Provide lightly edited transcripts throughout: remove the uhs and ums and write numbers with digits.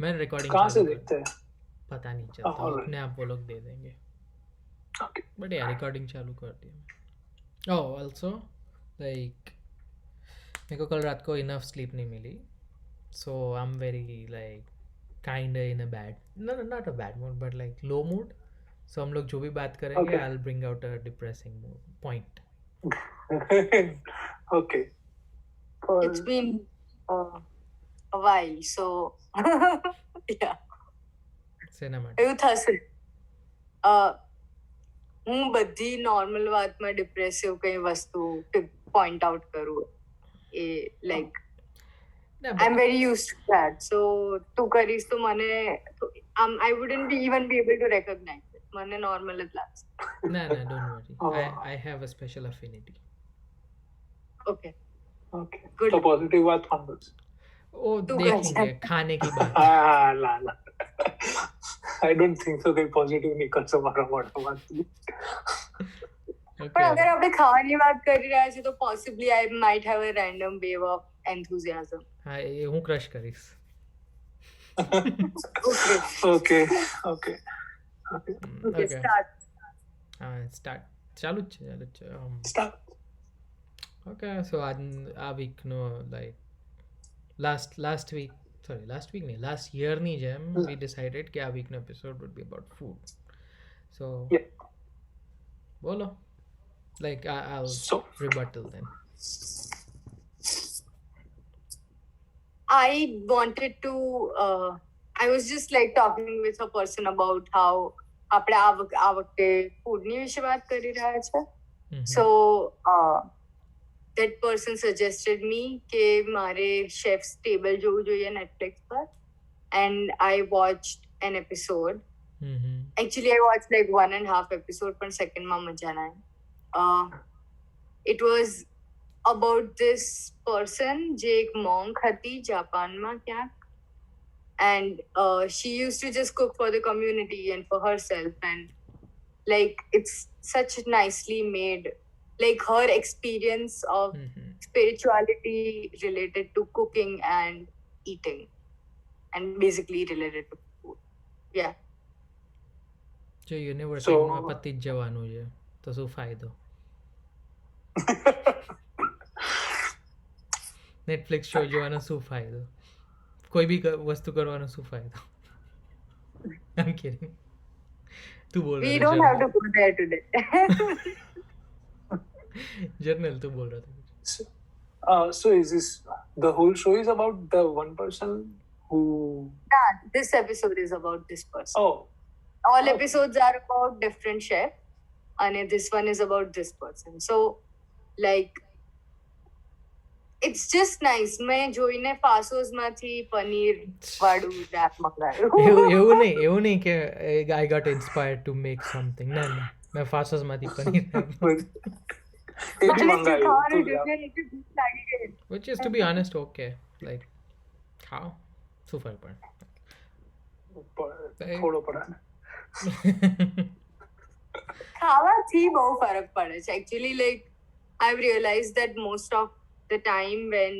मैं रिकॉर्डिंग कहाँ से चालू देखते कर, हैं? पता नहीं चलता, alright. अपने आप वो लोग दे देंगे. Okay. बट यार रिकॉर्डिंग चालू कर दी. ओह ऑल्सो लाइक मेरे को कल रात को इनफ स्लीप नहीं मिली, so I am very like kind in a bad, not a bad mood but like low mood. So हम लोग जो भी बात करेंगे Okay. I will bring out a depressing point. Okay. It's been a while, so yeah. શેના માટે? એવું થશે. હું બધી નોર્મલ વાતમાં ડિપ્રેસિવ કઈ વસ્તુ પોઈન્ટ આઉટ કરું એ લાઈક ના, I am very use to that. So તું કરીશ તો મને I wouldn't even be able to recognize it. મને નોર્મલ જ લાગશે. ના, don't worry. I have a special affinity. Okay. Okay. Good. तो पॉजिटिव बात कौन बोलता है? वो तू देखेंगे कैसा? खाने की बात. ला I don't think so કઈ પોઝિટિવ નીકળશે મારા મોઢામાંથી. પણ Okay. અગર આપણે ખાવાની વાત કરી રહ્યા છીએ તો possibly I might have a random wave of enthusiasm. હા, એ હું ક્રશ કરીશ. Okay. Okay. Okay, Okay. start. હા, સ્ટાર્ટ ચાલુ જ છે. Start. ઓકે, સો આ વીકનો લાઈક લાસ્ટ વીક નહીં, લાસ્ટ યરની જેમ વી ડિસાઇડેડ કે આ વીકનો episode would be about food. So Yeah. બોલો, like I'll So. rebuttal then. I wanted to I was just like talking with a person about how આપણે આ વખતે ફૂડની વિશે વાત કરી રહ્યા છે. So that person suggested me કે મારે chef's table જોવું જોઈએ Netflix પર, and I watched an episode. Actually I watched like 1.5 episode, પણ second માં મજા ના આવી. It was about this person જે એક monk હતી જાપાનમાં ક્યાંક, and she used to just cook for the community and for herself, and like it's such nicely made, like her experience of spirituality related to cooking and eating, and basically related to food. Yeah. જો યુનિવર્સિટીમાં પતી જ જવાનું છે તો શું ફાયદો? Netflix show જોવાનો શું ફાયદો? કોઈ બી વસ્તુ કરવાનો શું ફાયદો? I'm kidding. તું બોલ We रहा don't have to go there today. Journal तू बोल रहा था. So is this the whole show is about the one person who? Yeah, this episode is about this person. Oh. All Okay. episodes are about different chef, and this one is about this person. So like it's just nice. મેં જોઈને પાસોસ માંથી પનીર વાળું wrap મંગાવ્યું. એવું નહીં કે I got inspired to make something. ના મેં ફાસોસમાંથી પનીર એ બી મંગાવ્યું ખાવાનું તું જોઈએ એટલે ભૂખ લાગી ગઈ. which is to be honest okay, like ખાઓ શું ફરક પડે? થોડો પડે ને. ખાવાથી બહુ ફરક પડે છે. Actually, like I've realized that most of the time when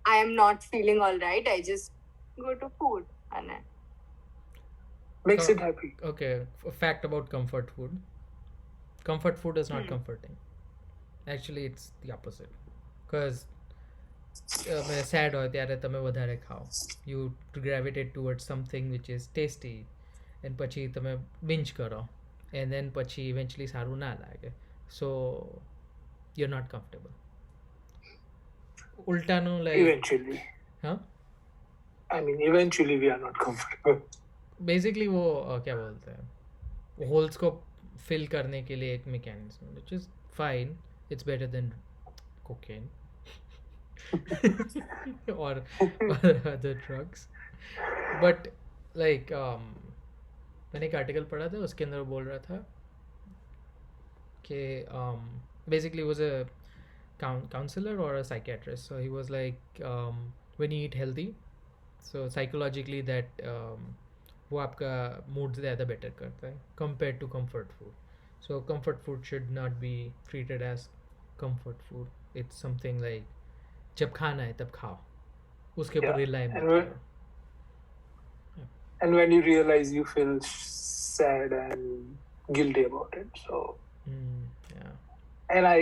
I am not feeling all right, I just go to food and Makes it happy. Okay, a fact about comfort food. Comfort food is not comforting. Actually, it's the opposite. Because તમે sad હોય ત્યારે તમે વધારે ખાઓ. You gravitate towards something which is tasty. And પછી તમે binge કરો. And then પછી eventually સારું ના લાગે. So, you're not comfortable. ઉલટાનું like... Eventually. Huh? I mean, eventually we are not comfortable. Basically वो क्या बोलते हैं, होल्स को फिल करने के लिए एक mechanism, which is fine, it's better than cocaine और अदर ड्रग्स. बट लाइक मैंने एक आर्टिकल पढ़ा था, उसके अंदर वो बोल रहा था कि basically was a counselor or a psychiatrist, so he was like when you eat healthy, so psychologically that वो आपका मूड ज़्यादा बेटर करता है compare to comfort food. So comfort food should not be treated as comfort food. It's something like जब खाना है तब खाओ, उसके ऊपर रिलाई मत And when, करो. and when you realize, you feel sad and guilty about it. So, Yeah. and I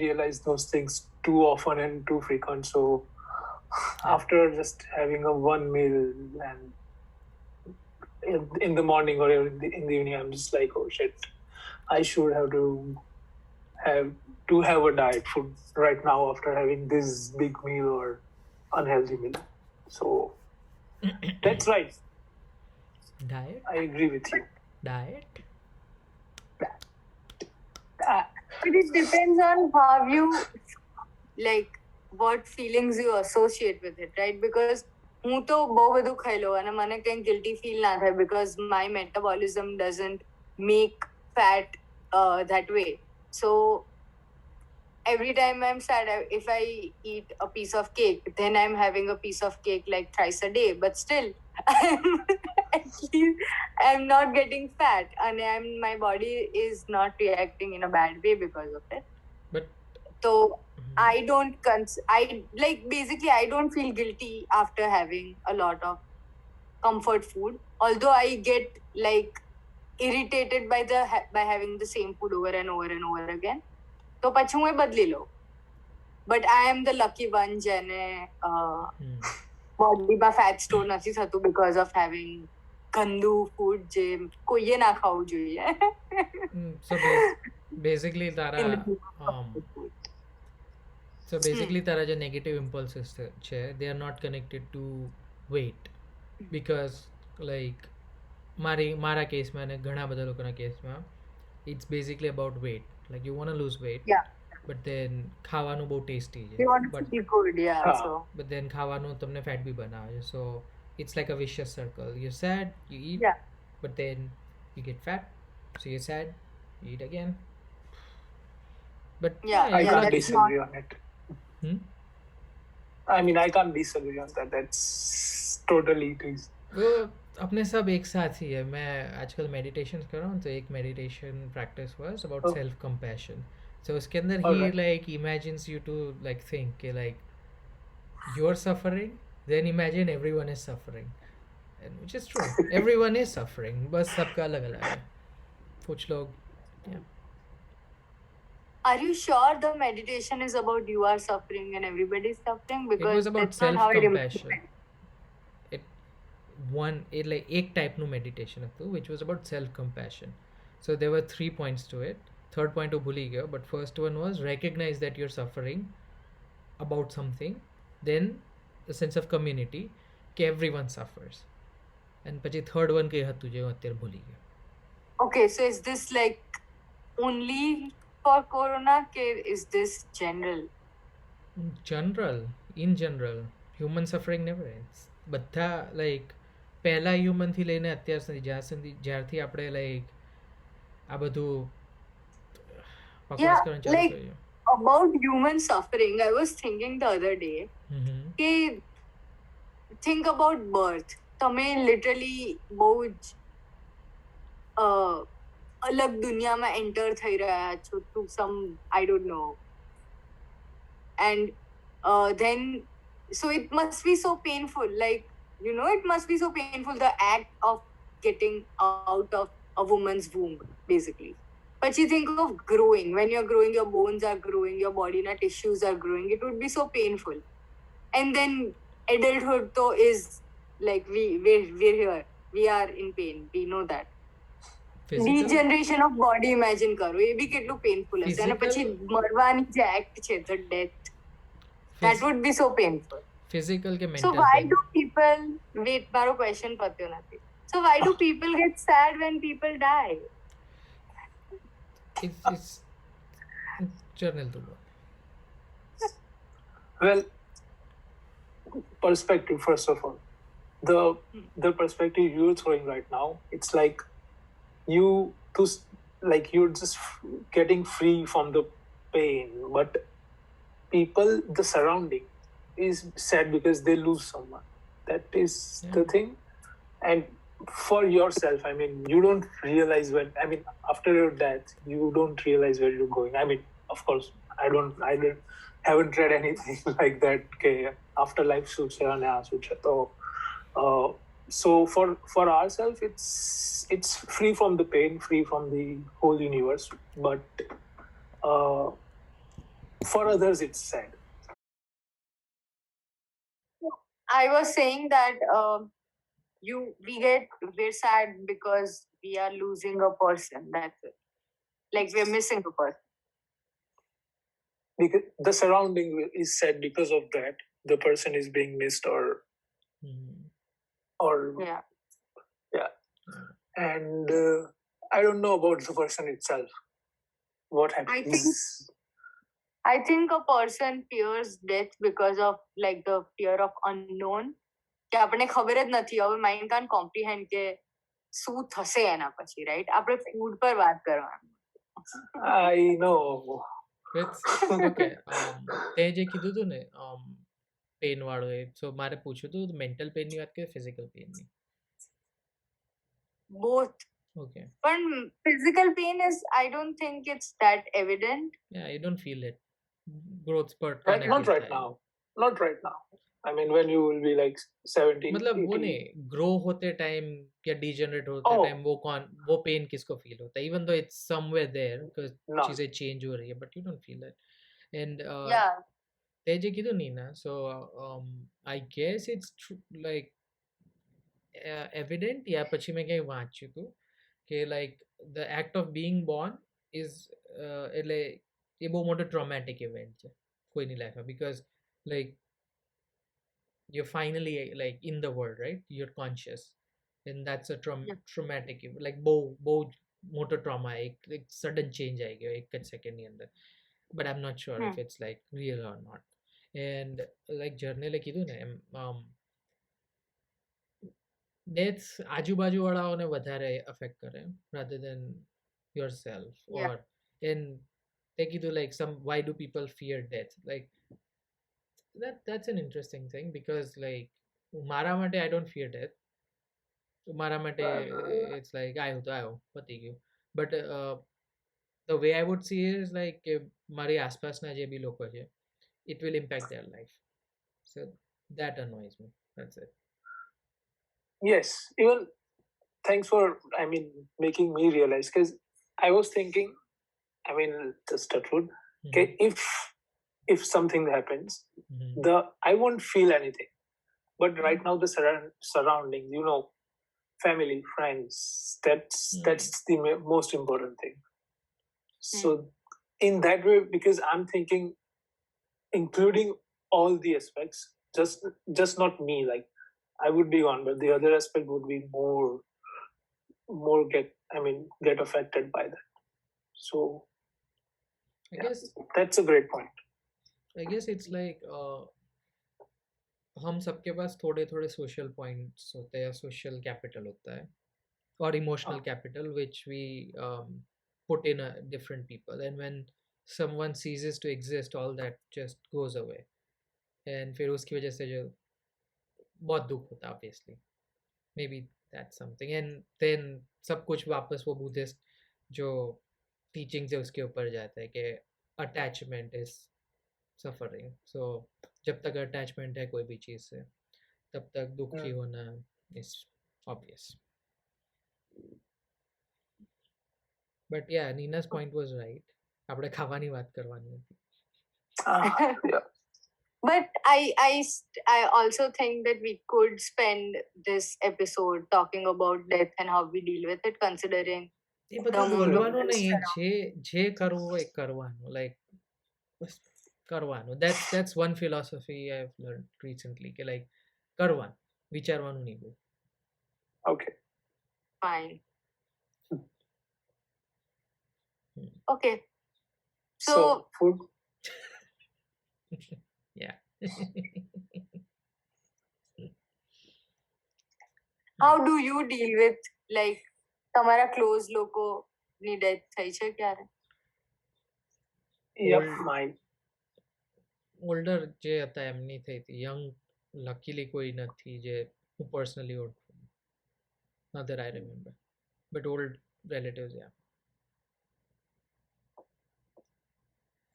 realize those things too often and too frequent. So after just having a one meal and in the morning or in the evening, I'm just like, oh shit, I should have have a diet food right now after having this big meal or unhealthy meal. So that's right. Diet? I agree with you. Diet? Ah, But it depends on how you, like, what feelings you associate with it, right? Because હું તો બહુ બધું ખાઈ લઉં અને મને કંઈ guilty feel ના થાય because my metabolism doesn't make fat that way. So every time I'm sad, if I eat a piece of cake, then I'm having a piece of cake like thrice a day. But still, at least I'm not getting fat, and my body is not reacting in a bad way because of it. But So I don't basically I don't feel guilty after having a lot of comfort food. Although I get like irritated by having the same food over and over and over again. તો પછી હું એ બદલી લઉં. But I am the lucky one જેને બોડીમાં fat store નથી થતું because of having ગંદુ ફૂડ જે કોઈએ ના ખાવું જોઈએ. So basically તારા જે negative impulses છે they are not connected to weight because like મારા કેસમાં અને ઘણા બધા લોકોના કેસમાં it's basically about weight. Like you want to lose weight, Yeah. but then ખાવાનું બહુ tasty છે. They want to But feel good, yeah. So but then ખાવાનું તમને fat બી બનાવે. So it's like a vicious circle. You're sad, you eat, Yeah. but then you get fat. So you're sad, you eat again. But Yeah, I yeah, can't that's disagree on it. I mean, I can't disagree on that. That's totally it is. वो अपने सब एक साथ ही है. मैं आजकल meditation कर रहा हूँ तो एक meditation practice was about self compassion. So उसके अंदर ही like imagines you to like think कि like you are suffering then imagine everyone is suffering and which is true. Everyone is suffering, बस सबका अलग अलग है. कुछ लोग Are you sure the meditation is about you are suffering and everybody is suffering? Because it was about that's not how it self-compassion. implements. like एक टाइपનું meditation હતું which was about self compassion. So there were 3 points to it. Third point હું ભૂલી ગયો, but first one was recognize that you're suffering about something, then a sense of community કે everyone suffers, and પછી third one કઈ હતું જે હું અત્યારે ભૂલી ગયો. Okay, so is this like only for corona ke is this general? In general human suffering never ends. બધા like પહેલા human થી લઈને અત્યાર સુધી જ્યારથી આપણે like આ બધું Yeah, કરવાનું ચાલુ like કર્યું. about human suffering, I was thinking the other day કે think about birth. તમે literally બહુ જ અલગ દુનિયામાં enter થઈ રહ્યા છો to some, I don't know, and then so it must be so painful, like it must be so painful, the act of getting out of a woman's womb basically. But you think of growing, when you're growing, your bones are growing, your body tissues are growing, it would be so painful. And then adulthood though is like we're here, we are in pain, we know that. Degeneration of body imagine karo, એ બી કેટલું painful હશે. અને પછી મરવાની જે act છે, the death, that would be so painful. Physical ke mental. So why do people wait, મારો question પત્યો નથી. So why do people get sad when people die? It's journal to work. Well, perspective first of all. The perspective you're throwing right now, it's like you're just getting free from the pain, but people, the surrounding is sad because they lose someone. That is the thing. And for yourself, I mean, you don't realize after your death, you don't realize where you're going. I mean, of course, I don't haven't read anything like that. Okay, afterlife suits hai and yahan suits hai. So for ourselves, it's free from the pain, free from the whole universe. But for others, it's sad. I was saying that we're sad because we are losing a person. That's it. Like we're missing a person. Because the surrounding is sad because of that. The person is being missed, or Yeah. And I don't know about the person itself. What happens? I think a person fears death because of like the fear of unknown. કે આપણને ખબર જ નથી, હવે mind કાન comprehend કે શું થશે એના પછી, રાઈટ? આપણે ફૂડ પર વાત કરવાનું. I know. ઓકે, તે જે કીધું હતું ને પેન વાળું, સો મારે પૂછ્યું હતું મેન્ટલ પેનની વાત કે physical પેનની? Both. Okay. But physical pain is, I don't think it's that evident. Yeah, you don't feel it. Growth spurt. Not right now. Not right now. I mean, when you will be like 70. मतलब वो नहीं, grow होते time या degenerate होते time वो pen किसको feel होता है? Even though it's somewhere there because चीजें चेंज हो रही है, but you don't feel that. And તે જે કીધું નહીં ના, so I guess it's like evident, યા પછી મેં ક્યાંય વાંચ્યું હતું કે like the act of being born is એટલે એ બહુ મોટો ટ્રોમેટિક ઇવેન્ટ છે કોઈની લાઈફમાં, because like you're finally like in the world, right? You're conscious, and that's a traumatic, like bow motor trauma, like sudden change aayega ek second ni andar. But I'm not sure if it's like real or not. And like journey like kidhu ne death આજુ બાજુ વાળાઓને વધારે affect કરે rather than yourself. Or and they kidhu like some, why do people fear death? Like that's an interesting thing, because like mara mate I don't fear death. Mara mate it's like ayo pati gyu. But the way I would see it is like mari aspas na je bhi loko છે, it will impact their life, so that annoys me. That's it. Yes, even thanks for making me realize, because I was thinking, just touch wood, okay, if something happens, I won't feel anything. But right now the surroundings, family, friends, that's the most important thing. So in that way, because I'm thinking including all the aspects, just not me, like I would be gone, but the other aspect would be more get affected by that. So I guess that's a great point. I guess it's like हम सबके पास थोड़े थोड़े social points होते हैं, social capital होता है, और emotional capital which we put in different people, and when someone ceases to exist, all that just goes away, and फिर उसकी वजह से जो बहुत दुख होता है obviously. Maybe that's something. And then सब कुछ वापस वो बुद्धिस्ट जो टीचिंग से उसके ऊपर जाता है कि अटैचमेंट इज सफरिंग. सो जब तक अटैचमेंट है कोई भी चीज़ से, तब तक दुखी होना इज ऑब्वियस. बट या नीना's point was right. આપણે ખાવાની વાત કરવાની હતી. But I also think that we could spend this episode talking about death and how we deal with it, considering એ બધું બોલવાનું નહીં, જે કરવું હોય કરવાનું, like કરવાનું. That's one philosophy I've learned recently, કે like કરવાનું, વિચારવાનું નહીં બહુ. Okay, fine. Okay, so food. Yeah. How do you deal with like તમારા ક્લોઝ લોકો ની ડેથ થઈ છે ક્યારે? Mine. ઓલ્ડર જે હતા એમની થઈ હતી. યંગ લકીલી કોઈ નથી જે હું પર્સનલી ઓળખું. Not that I remember, but old relatives, yeah.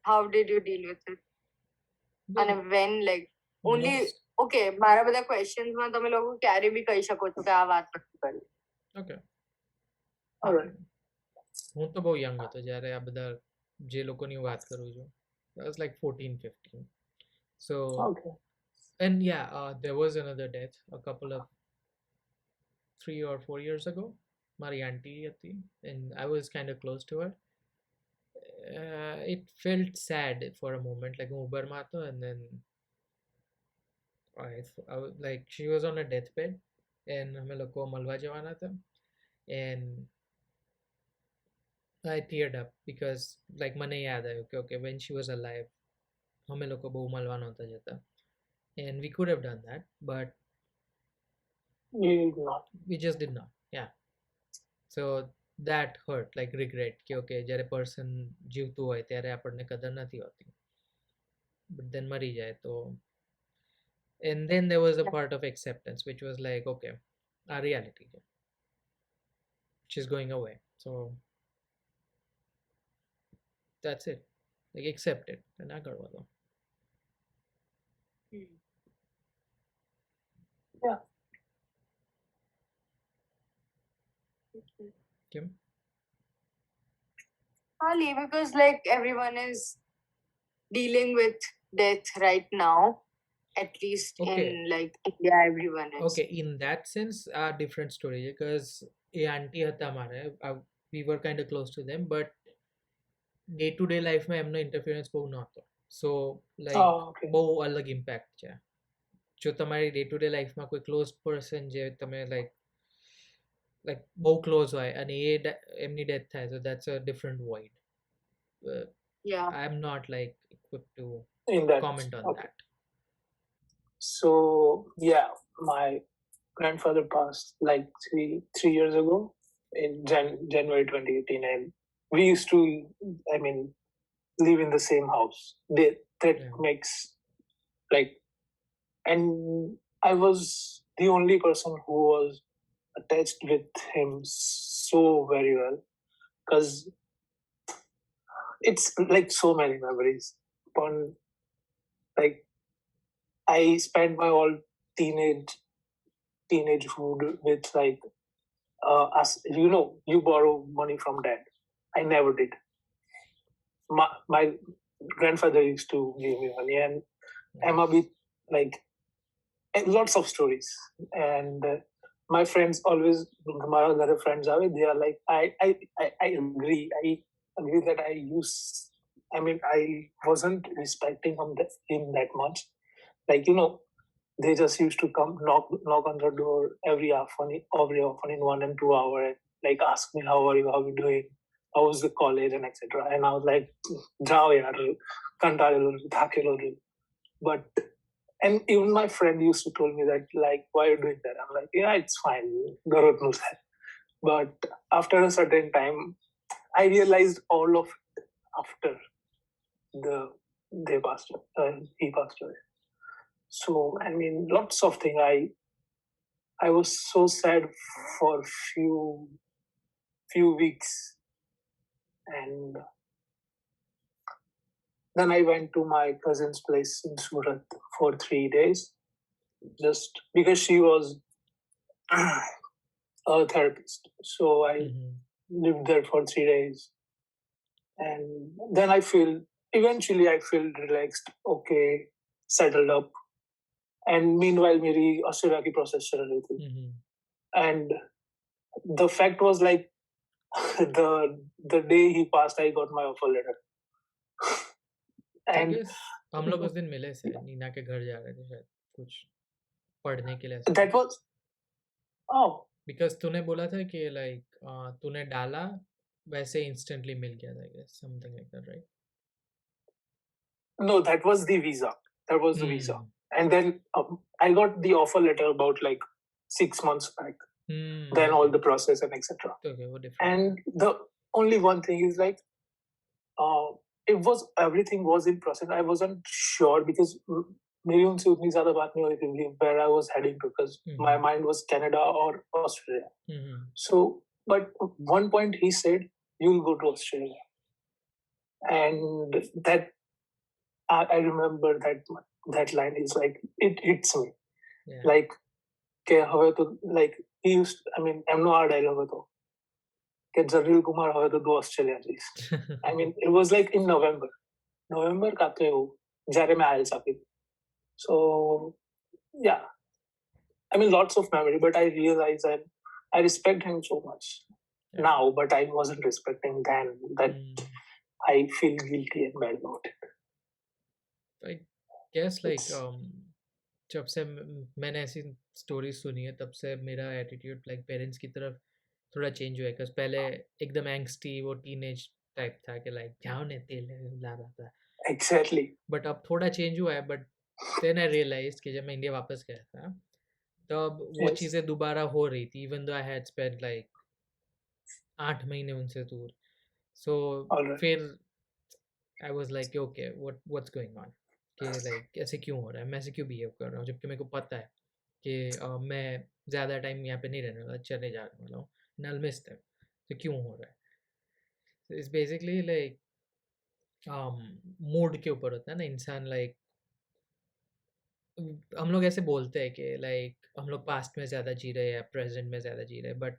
How did you deal with it? અને when like only okay મારા બધા questions માં તમે લોકો ક્યારે બી કહી શકો છો કે આ વાત નથી કરી. Okay Alright. હું તો બહુ યંગ હતો જ્યારે આ બધા જે લોકોની વાત કરું છું. I was like 14, 15. So Okay. and yeah, there was another death a couple of 3 or 4 years ago. મારી auntie હતી and I was kind of close to her. It felt sad for a moment, like હું ઉબરમાં હતો and then I was like she was on a deathbed and અમે લોકો મળવા જવાના હતા and I teared up because like મને યાદ આવ્યું કે okay when she was alive અમે લોકો બહુ મળવા નહોતા જતા and we could have done that but You did not. we just did not. Yeah, so that hurt, like regret કે okay જ્યારે person જીવતું હોય ત્યારે આપણને કદર નથી હોતી but then મરી જાય તો and then there was a part of acceptance which was like okay our reality she's going away, so that's it, like accept it and આગળ વધો. Yeah. Kim? Only because like everyone is dealing with death right now, at least Okay. in like India everyone is. Okay, in that sense a different story because એ આંટી હતા મારે, we were kind of close to them but day to day life માં એમનો interference બહુ નહોતો, so like Okay. બહુ અલગ impact છે. જો તમારી day to day life માં કોઈ close person જે તમે like બહુ close હોય અને એમની death થાય, so that's a different void. Yeah. I'm not like equipped to In that. comment on Okay. that. So yeah, my grandfather passed like three years ago in January 2018, and we used to, live in the same house. That Yeah. makes like, and I was the only person who was attached with him so very well because it's like so many memories. Like I spent my whole teenagehood with like us. You borrow money from dad. I never did. My grandfather used to give me money, and Emma be like lots of stories. And my friends always, my other friends are, they are like, I agree. I agree that I wasn't respecting him that much. Like, they just used to come knock on the door every often in 1 and 2 hours and like ask me how are you doing, how was the college and etc. And I was like, jao yaar, kantarelo thakelo. But and even my friend used to tell me that like, why are you doing that? I'm like, yeah, it's fine, Garot knows that. But after a certain time I realized all of it after he passed away. So lots of things. I was so sad for few weeks, and then I went to my cousin's place in Surat for 3 days, just because she was a therapist. So I lived there for 3 days, and then eventually I feel relaxed, okay, settled up. And meanwhile मेरी Australia की process चल रही थी, and the fact was like the day he passed I got my offer letter. And हम लोग उस दिन मिले थे, नीना के घर जा रहे थे शायद कुछ पढ़ने के लिए. That was because तूने बोला था कि like तूने डाला वैसे instantly मिल गया था, I guess something like that, right? No, that was the visa. The visa. And then I got the offer letter about like 6 months back. Then all the process and etc. Okay, what different? And the only one thing is like, everything was in process. I wasn't sure because मेरी उनसे उतनी ज़्यादा बात नहीं हो रही थी where I was heading to, because my mind was Canada or Australia. So, but one point he said, you'll go to Australia. And that, I remember that that line is like, it hits me. Yeah. Like, કે હવે તો like he used, I mean, એમનો આ dialogue હતો કે જરીલ કુમાર હવે તો તું ઓસ્ટ્રેલિયા જઈશ. I mean, it was like in November કાં તો એવું જ્યારે મેં IELTS આપી. So yeah, I mean, lots of memory, but I realize that I respect him so much now, but I wasn't respecting then. That I feel guilty and bad about it. I guess like जब से मैंने ऐसी stories सुनी है तब से मेरा attitude like parents की तरफ थोड़ा चेंज हुआ है. बिकॉज पहले एकदम एंग्स्टी वो टीनेज टाइप था कि लाइक जाओ ने तेल ला रहा था. Exactly. बट अब थोड़ा चेंज हुआ है. बट देन आई रियलाइज कि जब मैं इंडिया वापस गया था तब वो चीज़ें दोबारा हो रही थी. Even though I had spent like 8 महीने उनसे दूर. सो फिर I was like okay what's going on, कि लाइक ऐसे क्यों हो रहा है, मैं ऐसे क्यों बिहेव कर रहा हूँ, जबकि मेरे को पता है कि मैं ज़्यादा टाइम यहाँ पे नहीं रहने वाला, चले जाने वाला हूँ, नल मिस देम. तो क्यों हो रहा है? इट्स बेसिकली लाइक मूड के ऊपर होता है ना इंसान. लाइक हम लोग ऐसे बोलते हैं कि लाइक हम लोग पास्ट में ज़्यादा जी रहे हैं या प्रेजेंट में ज़्यादा जी रहे हैं, बट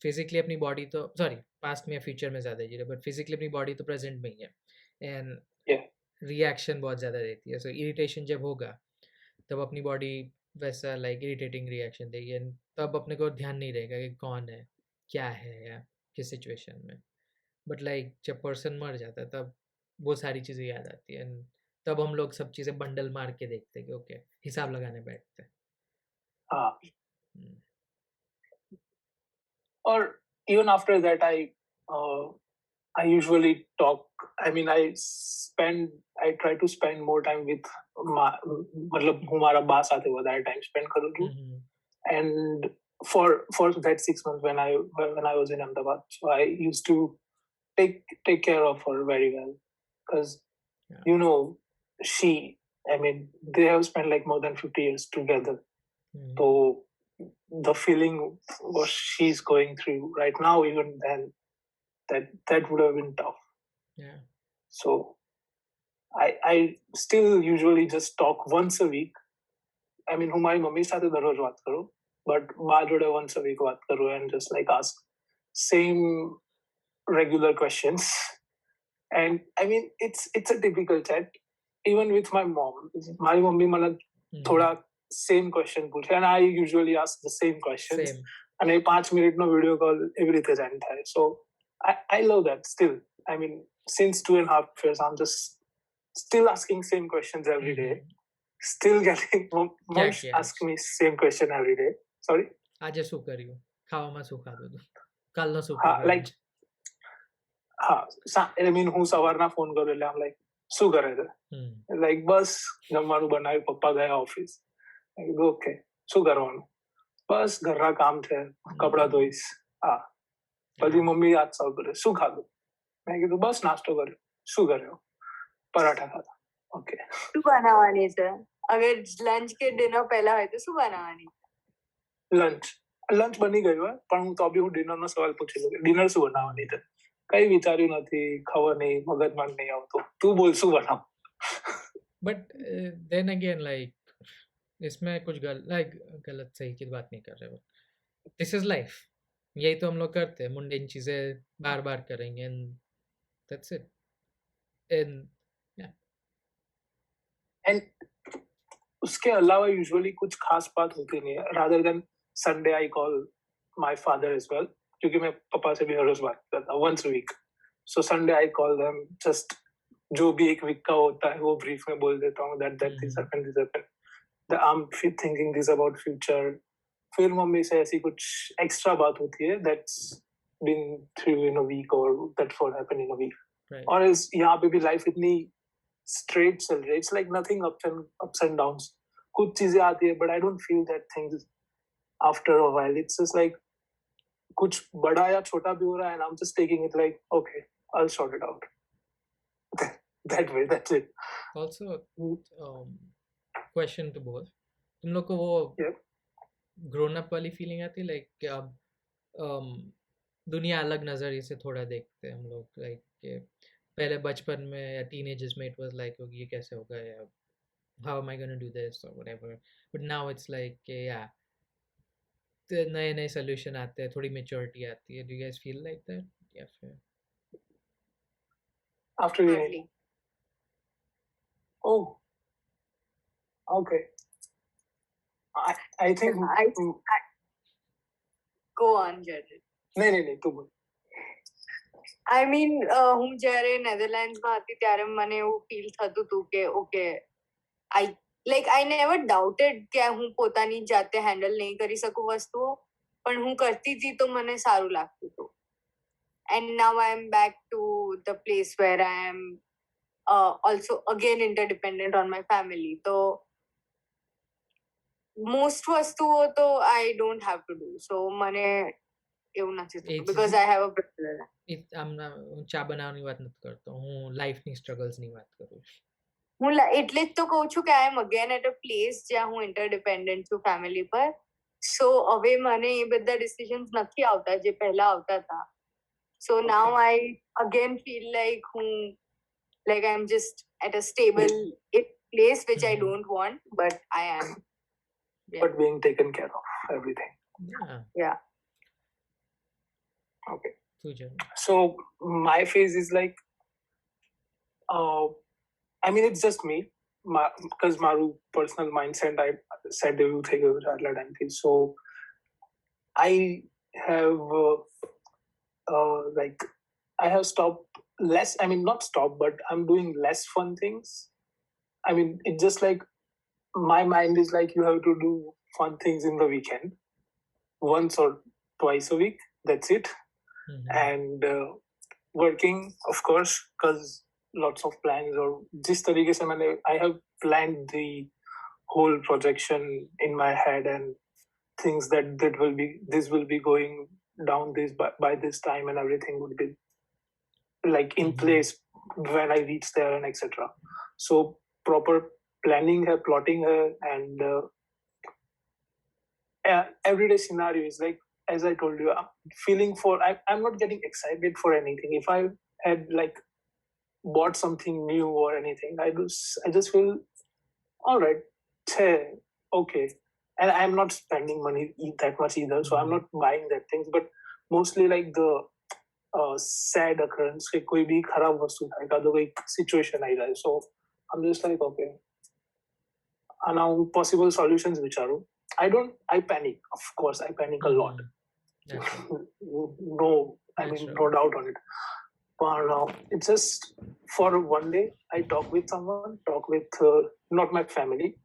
फिजिकली अपनी बॉडी तो सॉरी पास्ट में या फ्यूचर में ज़्यादा जी रहे हैं, बट फिजिकली अपनी बॉडी तो प्रेजेंट में ही है. एंड रिएक्शन बहुत ज़्यादा देती है. सो इरिटेशन जब होगा तब अपनी बॉडी वैसा लाइक इरिटेटिंग रिएक्शन देगी, एंड तब अपने को ध्यान नहीं रहेगा कि कौन है, क्या है, या किस सिचुएशन में. बट लाइक जब पर्सन मर जाता है तब वो सारी चीज़ें याद आती है, एंड तब हम लोग सब चीज़ें बंडल मार के देखते हैं कि ओके हिसाब लगाने बैठते हैं. हाँ. Or even after that, I usually talk. I mean, I try to spend more time with मतलब हमारा बात साथ है ज़्यादा time spend करूँ जो. And for that 6 months when I was in Ahmedabad, so I used to take care of her very well, because you know, I mean, they have spent like more than 50 years together. So the feeling what she's going through right now, even then, that would have been tough. Yeah. So I still usually just talk once a week. I mean, हमारी mummy साथे दररोज बात करो, but माँ जोड़े once a week बात करो and just like ask same regular questions. And I mean, it's a typical chat. Even with my mom, my mummy मला थोड़ा same question पूछे, and I usually ask the same questions. Same. And I 5 minute no video call every time. So I love that still. I mean, since 2.5 years, I'm just still asking same questions every day. Still getting mom ask me same question every day. Sorry. આજે શું કર્યું? ખાવામાં શું ખાધું હતું? કાલનો શું હા, કર્યું? like I mean, હું સવારના ફોન કરું એટલે આમ લાઈક શું કરે છે? લાઈક બસ જમવાનું બનાવ્યું, પપ્પા ગયા ઓફિસ. મેં કીધું ઓકે, શું કરવાનું? બસ ઘરના કામ છે, કપડા ધોઈશ. હા. પછી મમ્મી યાદ સર્વ કરે, શું ખાધું? મેં કીધું બસ નાસ્તો કર્યો. શું કર્યો? પરાઠા ખાધા. ઓકે. શું બનાવવાની છે? અગર લંચ કે ડિનર પહેલા હોય તો શું બનાવવાની? લંચ બની ગયું હોય, પણ હું તો બી હું ડિનરનો સવાલ પૂછી લઉં, ડિનર શું બનાવવાની છે? કઈ વિચાર્યું નથી, ખબર નહીં, મગજમાં નહીં આવતો. તું બોલ શું બનાવ? बट देन अगेन लाइक इसमें कुछ गलत सही की बात नहीं कर रहे. This is life. यही तो हम लोग करते हैं, मुंडेन चीजें बार बार करेंगे, एंड दैट्स इट. एंड उसके अलावा यूजुअली कुछ खास बात होती नहीं है. Rather than Sunday I call my father as well, क्योंकि मैं पापा से भी हर रोज बात करता हूँ once a week. So Sunday I call them, just जो भी एक वीक का होता है वो ब्रीफ में बोल देता हूँ that this happened, I am thinking this about future. फिर मम्मी से ऐसी कुछ एक्स्ट्रा बात होती है that's been through in a week, और that's what happened in a week. और इस यहाँ पे भी लाइफ इतनी स्ट्रेट चल रही है. It's like nothing ups and downs. कुछ चीजें आती है but I don't feel that things after a while. It's just like कुछ बड़ा या छोटा भी हो रहा है and I'm just taking it like okay, I'll sort it out. That way, that's it. Also question to both, तुम लोग को वो grown up वाली फीलिंग आती है लाइक कि अब दुनिया अलग नजरिए से थोड़ा देखते हैं हम लोग, लाइक पहले बचपन में या टीनेजर्स में इट वाज लाइक ये कैसे होगा, या how am I going to do this or whatever. But now it's like yeah, the नए solution आते हैं, थोड़ी maturity आती है. Do you guys feel like that? Yeah, fair. After Hardly. Oh, okay. I think go on, Jared. નહીં તું બોલ. I mean, હું જ્યારે નેધરલેન્ડ્સમાં હતી ત્યારે મને એવું ફીલ થતું હતું કે ઓકે I never doubted કે હું પોતાની જાતે હેન્ડલ નહીં કરી શકું વસ્તુઓ, પણ હું કરતી હતી તો મને સારું લાગતું હતું. And now I am back to the place where I am also again interdependent on my family. So most વસ્તુઓ તો I don't have to do. So મને એવું નથી થતું because I have a brother. હું ચા બનાવવાની વાત નથી કરતો, હું લાઈફની સ્ટ્રગલ્સની વાત કરું છું. હું એટલે જ તો કહું છું કે I am again at a place જ્યાં હું interdependent છું family પર. So હવે મને એ બધા decisions નથી આવતા જે પહેલા આવતા હતા. So now I again feel like I'm just at a stable place which I don't want, but I am. Yeah. But being taken care of, everything. Yeah. Okay. Future. So my phase is like, I mean, it's just me. Because maru personal mindset, I said એવું થઈ ગયું છે આટલા ટાઈમથી. So I have I have stopped less. I mean, not stopped, but I'm doing less fun things. I mean, it's just like my mind is like you have to do fun things in the weekend, once or twice a week. That's it. Mm-hmm. And working, of course, because lots of plans. Or जिस तरीके से मैंने I have planned the whole projection in my head and things that this will be going down this by this time and everything would be like in place when I reach there and etc. So proper planning hai, plotting hai, and everyday scenario is like, as I told you, I'm feeling I'm not getting excited for anything. If I had like bought something new or anything, I just feel all right, okay, and I'm not spending money that much either, so I'm not buying that things, but mostly like the sad occurrence कि कोई भी खराब वस्तु था का तो कोई situation आई रहा है, so I'm just like okay, and now possible solutions विचारूं. I panic, of course, I panic a lot. No, I mean no doubt on it. But it's just for one day I talk with someone, not my family,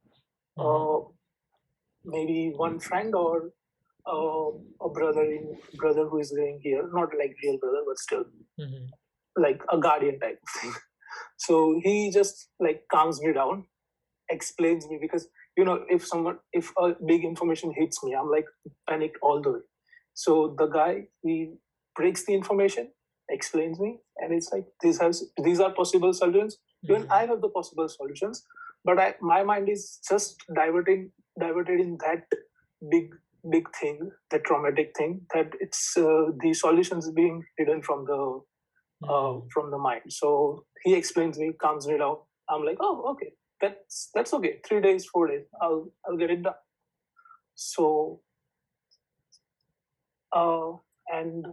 maybe one friend or a brother who is living here, not like real brother, but still like a guardian type of thing. So he just like calms me down, explains me, because you know, if a big information hits me, I'm like panicked all the way. So the guy, he breaks the information, explains me, and it's like these are possible solutions. Even I have the possible solutions, but my mind is just diverted in that big thing, that traumatic thing, that it's the solutions being hidden from the mind. So he explains me, calms me down. I'm like, oh, okay, that's okay. 3 days, 4 days, I'll get it done. So and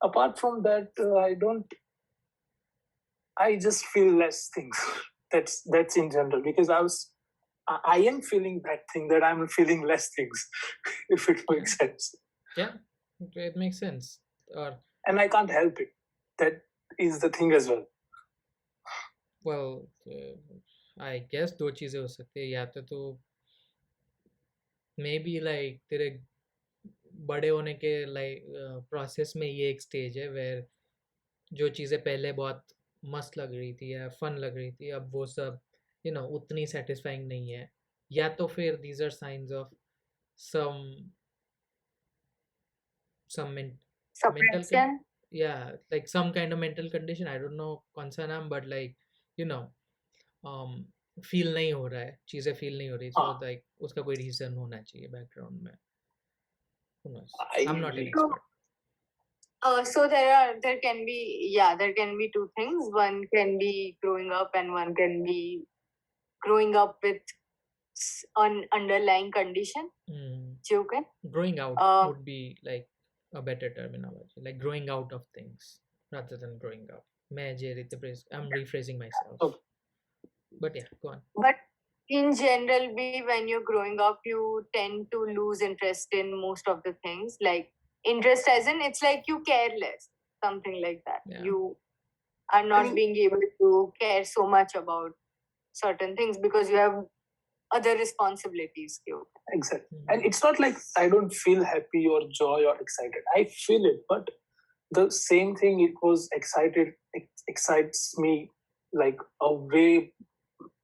apart from that, I just feel less things. That's in general, because I am feeling that thing that I'm feeling less things, if it makes sense. Yeah, it makes sense. And I can't help it. That is the thing as well. Well, I guess दो चीजें हो सकती है. या तो maybe like तेरे बड़े होने के प्रोसेस में ये एक स्टेज है वेयर जो चीज़ें पहले बहुत मस्त लग रही थी या फन लग रही थी, अब वो सब उतनी सेटिस्फाइंग नहीं है. या तो फिर these are signs of some mental like some kind of mental condition. I don't know कौन सा नाम, but like फील नहीं हो रहा है, चीज़ें फील नहीं हो रही, so like उसका कोई रीज़न होना चाहिए बैकग्राउंड में. I'm not an expert. So there can be two things. One can be growing up and one can be growing up with an underlying condition. Growing out would be like a better terminology, like growing out of things rather than growing up. I'm rephrasing myself. Okay. But yeah, go on. But in general, when you're growing up, you tend to lose interest in most of the things. Like interest as in, it's like you care less, something like that. Yeah. You are not being able to care so much about certain things because you have other responsibilities too. Exactly. And it's not like I don't feel happy or joy or excited. I feel it, but the same thing it was excites me like a way,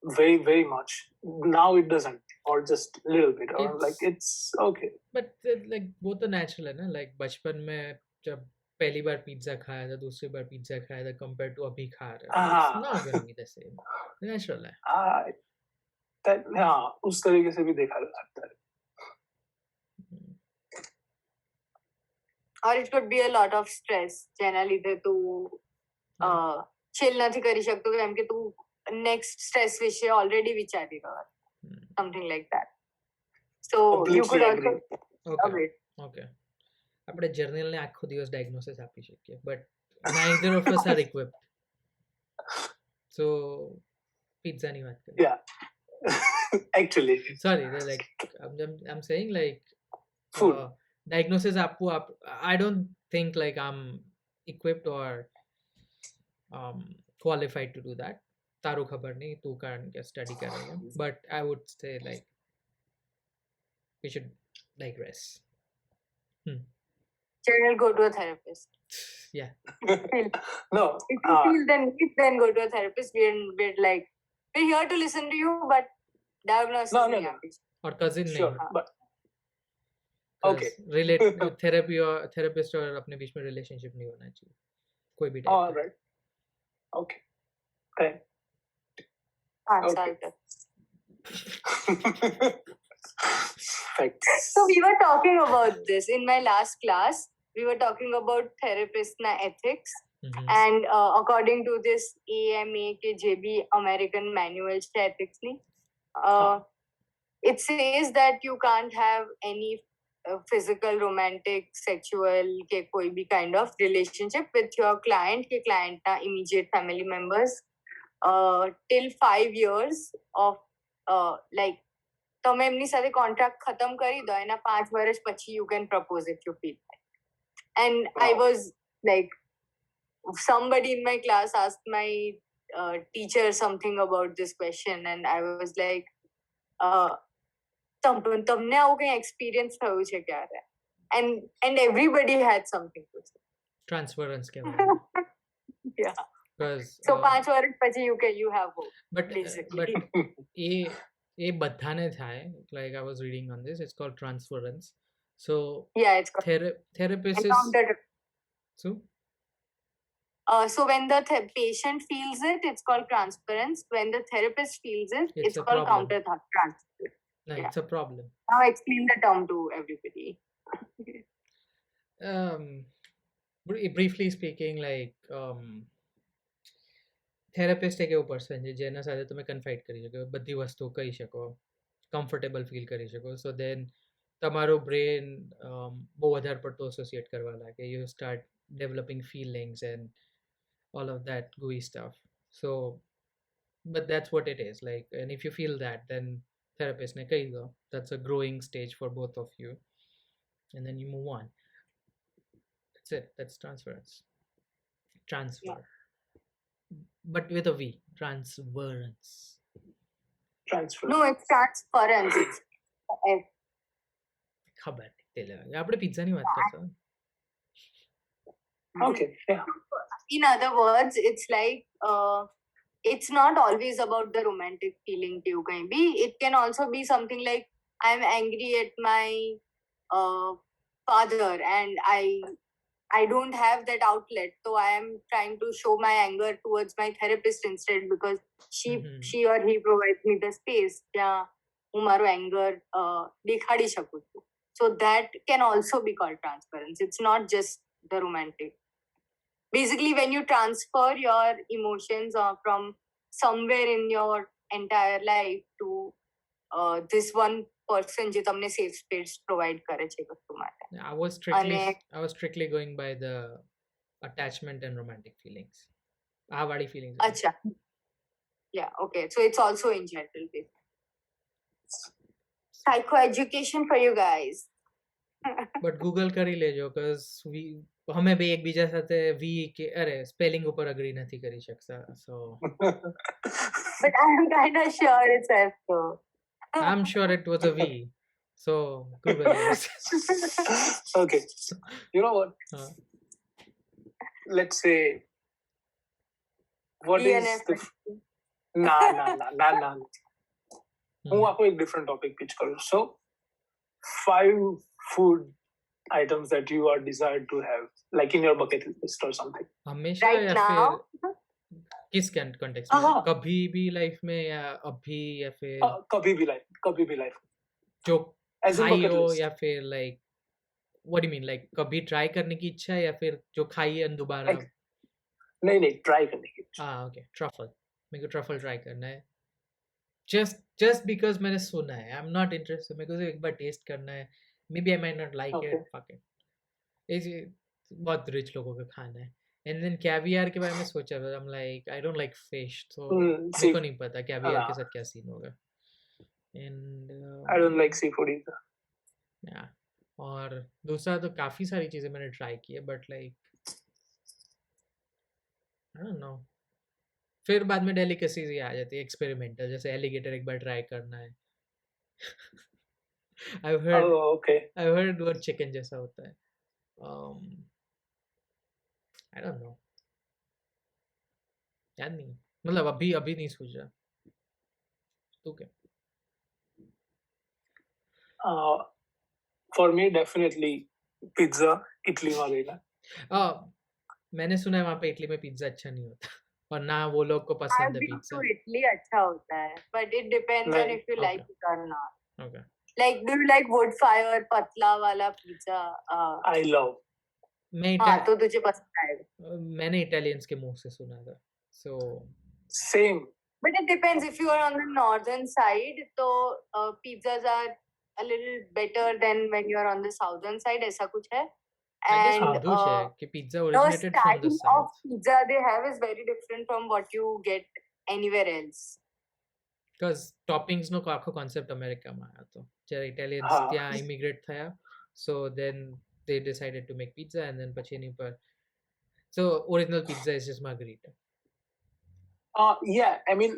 very, very much. Now it doesn't, or just a little bit, or like it's okay. But like वो तो natural है ना, like बचपन में जब पहली बार pizza खाया था, दूसरी बार पिज्जा खाया था, compared to अभी खा रहे हैं, it's not going to be the same. Natural है. हाँ, उस तरीके से भी देखा जा सकता है. Or it could be a lot of stress. જેના લીધે તું chill નથી કરી શકતો કેમ કે તું next stress વિશે already વિચારી રહ્યો. Something like that. So you could also Okay. આપણે જર્નલને આખો દિવસ ડાયગ્નોસિસ આપી શકીએ, but neither of us are equipped. So પિઝ્ઝાની વાત કરીએ. Yeah. Actually, sorry, like I'm saying like food. Diagnosis I don't think like I'm equipped or qualified to do that. તારું ખબર નહીં, તું કારણ કે સ્ટડી કરે છે, but I would say like we should digress. General, go to a therapist. Yeah. No. If you feel then go to a therapist. We're like, we're here to listen to you, but diagnosis no. Or cousin sure, नहीं. But okay. Relate therapy और therapist और अपने बीच में relationship नहीं होना चाहिए, कोई भी. All right. Okay. Okay. So we were talking about this in my last class. We were talking about therapist na ethics. And according to this AMA के जे भी American manual છે ethics ની, it says that you can't have any physical, romantic, sexual के कोई भी kind of relationship with your client के client na immediate family members till 5 years of like તમે એમની સાથે કોન્ટ્રાક્ટ ખતમ કરી દો, એના 5 વર્ષ પછી you can propose if you feel like. And I was like, somebody in my class asked my teacher something about this question, and I was like, તમને આવું કઈ એક્સપિરિયન્સ થયું છે ક્યારે? And everybody had something to say. Transference કહેવાય. Yeah. So 5 વર્ષ પછી you have hope. But એ બધાને થાય. Like I was reading on this, it's called transference. So yeah, it's called therapist is so when the patient feels it, it's called transference. When the therapist feels it, it's called counter transference. No, yeah. It's a problem. Now explain the term to everybody. Briefly speaking, like therapist એક એવું person છે જેના સાથે તમે કન્ફાઇડ કરી શકો, બધી વસ્તુ કહી શકો, કમ્ફર્ટેબલ ફીલ કરી શકો. સો દેન તમારું બ્રેન બહુ વધારે પડતો એસોસિએટ કરવા લાગે. You start developing feelings and all of that gooey stuff. So but that's what it is like. And if you feel that, then therapist ne kahi do, that's a growing stage for both of you, and then you move on. That's it. That's transference. Transfer. Yeah. But with a V. Transference. No, it's transference. ખબર નહીં. આપણે પિઝ્ઝાની વાત કરતા. Okay. Yeah. In other words, it's like it's not always about the romantic feeling too. It can also be something like, I'm angry at my father and I don't have that outlet, so I am trying to show my anger towards my therapist instead, because she or he provides me the space ત્યાં હું મારો anger દેખાડી શકું છું. So that can also be called transference. It's not just the romantic. Basically, when you transfer your emotions from somewhere in your entire life to this one person જે તમને safe space provide કરે છે વસ્તુ માટે. I was strictly going by the attachment and romantic feelings. વાળી feelings. અચ્છા. Yeah, okay. So it's also in general basis. Psycho education for you guys. But Google કરી લેજો because અમે બે એકબીજા સાથે સ્પેલિંગ ઉપર અગ્રી નથી કરી શકતા. So but I am kind of sure it's F though. I'm sure it was a V. So Google it. Okay. You know what? Let's say what is the nah. હું આખો એક different topic pitch કરું. So 5 food items that you are desired to have, like in your bucket list or something. हमेशा right या now? फिर किस context में? कभी भी लाइफ में या अभी या फिर कभी भी लाइफ जो As in खाई bucket हो list. या फिर like what do you mean, like कभी ट्राई करने की इच्छा है या फिर जो खाई है दोबारा? नहीं ट्राई करने की. ओके. ट्रफल, मेरे को ट्रफल ट्राई करना है just because मैंने सुना है. I'm not interested. मेरे को एक बार टेस्ट करना है. Maybe I might not like Okay. it. Fuck it. ये बहुत रिच लोगों का खाना है. And then कैवियर के बारे में सोचा. I'm like I don't like fish, so मेरे को नहीं पता कैवियर के साथ क्या सीन होगा. And I don't like seafood either. yeah. और दूसरा तो काफी सारी चीजें मैंने ट्राई की है, but like I don't know. फिर बाद में डेलिकेसीज आ जाती है एक्सपेरिमेंटल, जैसे एलिगेटर एक बार ट्राई करना है. I've heard वो चिकन जैसा होता है. I don't know. याद नहीं, मतलब अभी नहीं सोच रहा. तू क्या? For me definitely pizza. Italy में लेना. मैंने सुना है वहाँ पे इटली में पिज्जा अच्छा नहीं होता और ना वो लोग को पसंद है पिज्जा. इटली अच्छा होता है, but it depends on if you like it or not. Okay. Like, do you like wood fire पतला वाला पिज्जा? I love. हाँ, तो तुझे पसंद आएगा. मैंने इटालियंस के मुंह से सुना था. So same. But it depends. If you are on the northern side, तो pizzas are a little better than when you are on the southern side. ऐसा कुछ है. And कि pizza originated from the south. of pizza they have is very different from what you get anywhere else. Because toppings નો આખો concept અમેરિકામાં આવ્યો હતો જ્યારે ઇટાલિયન્સ ત્યાં ઇમિગ્રેટ થયા. So then they decided to make pizza and then પછી એની ઉપર so original pizza is just margherita. Yeah, I mean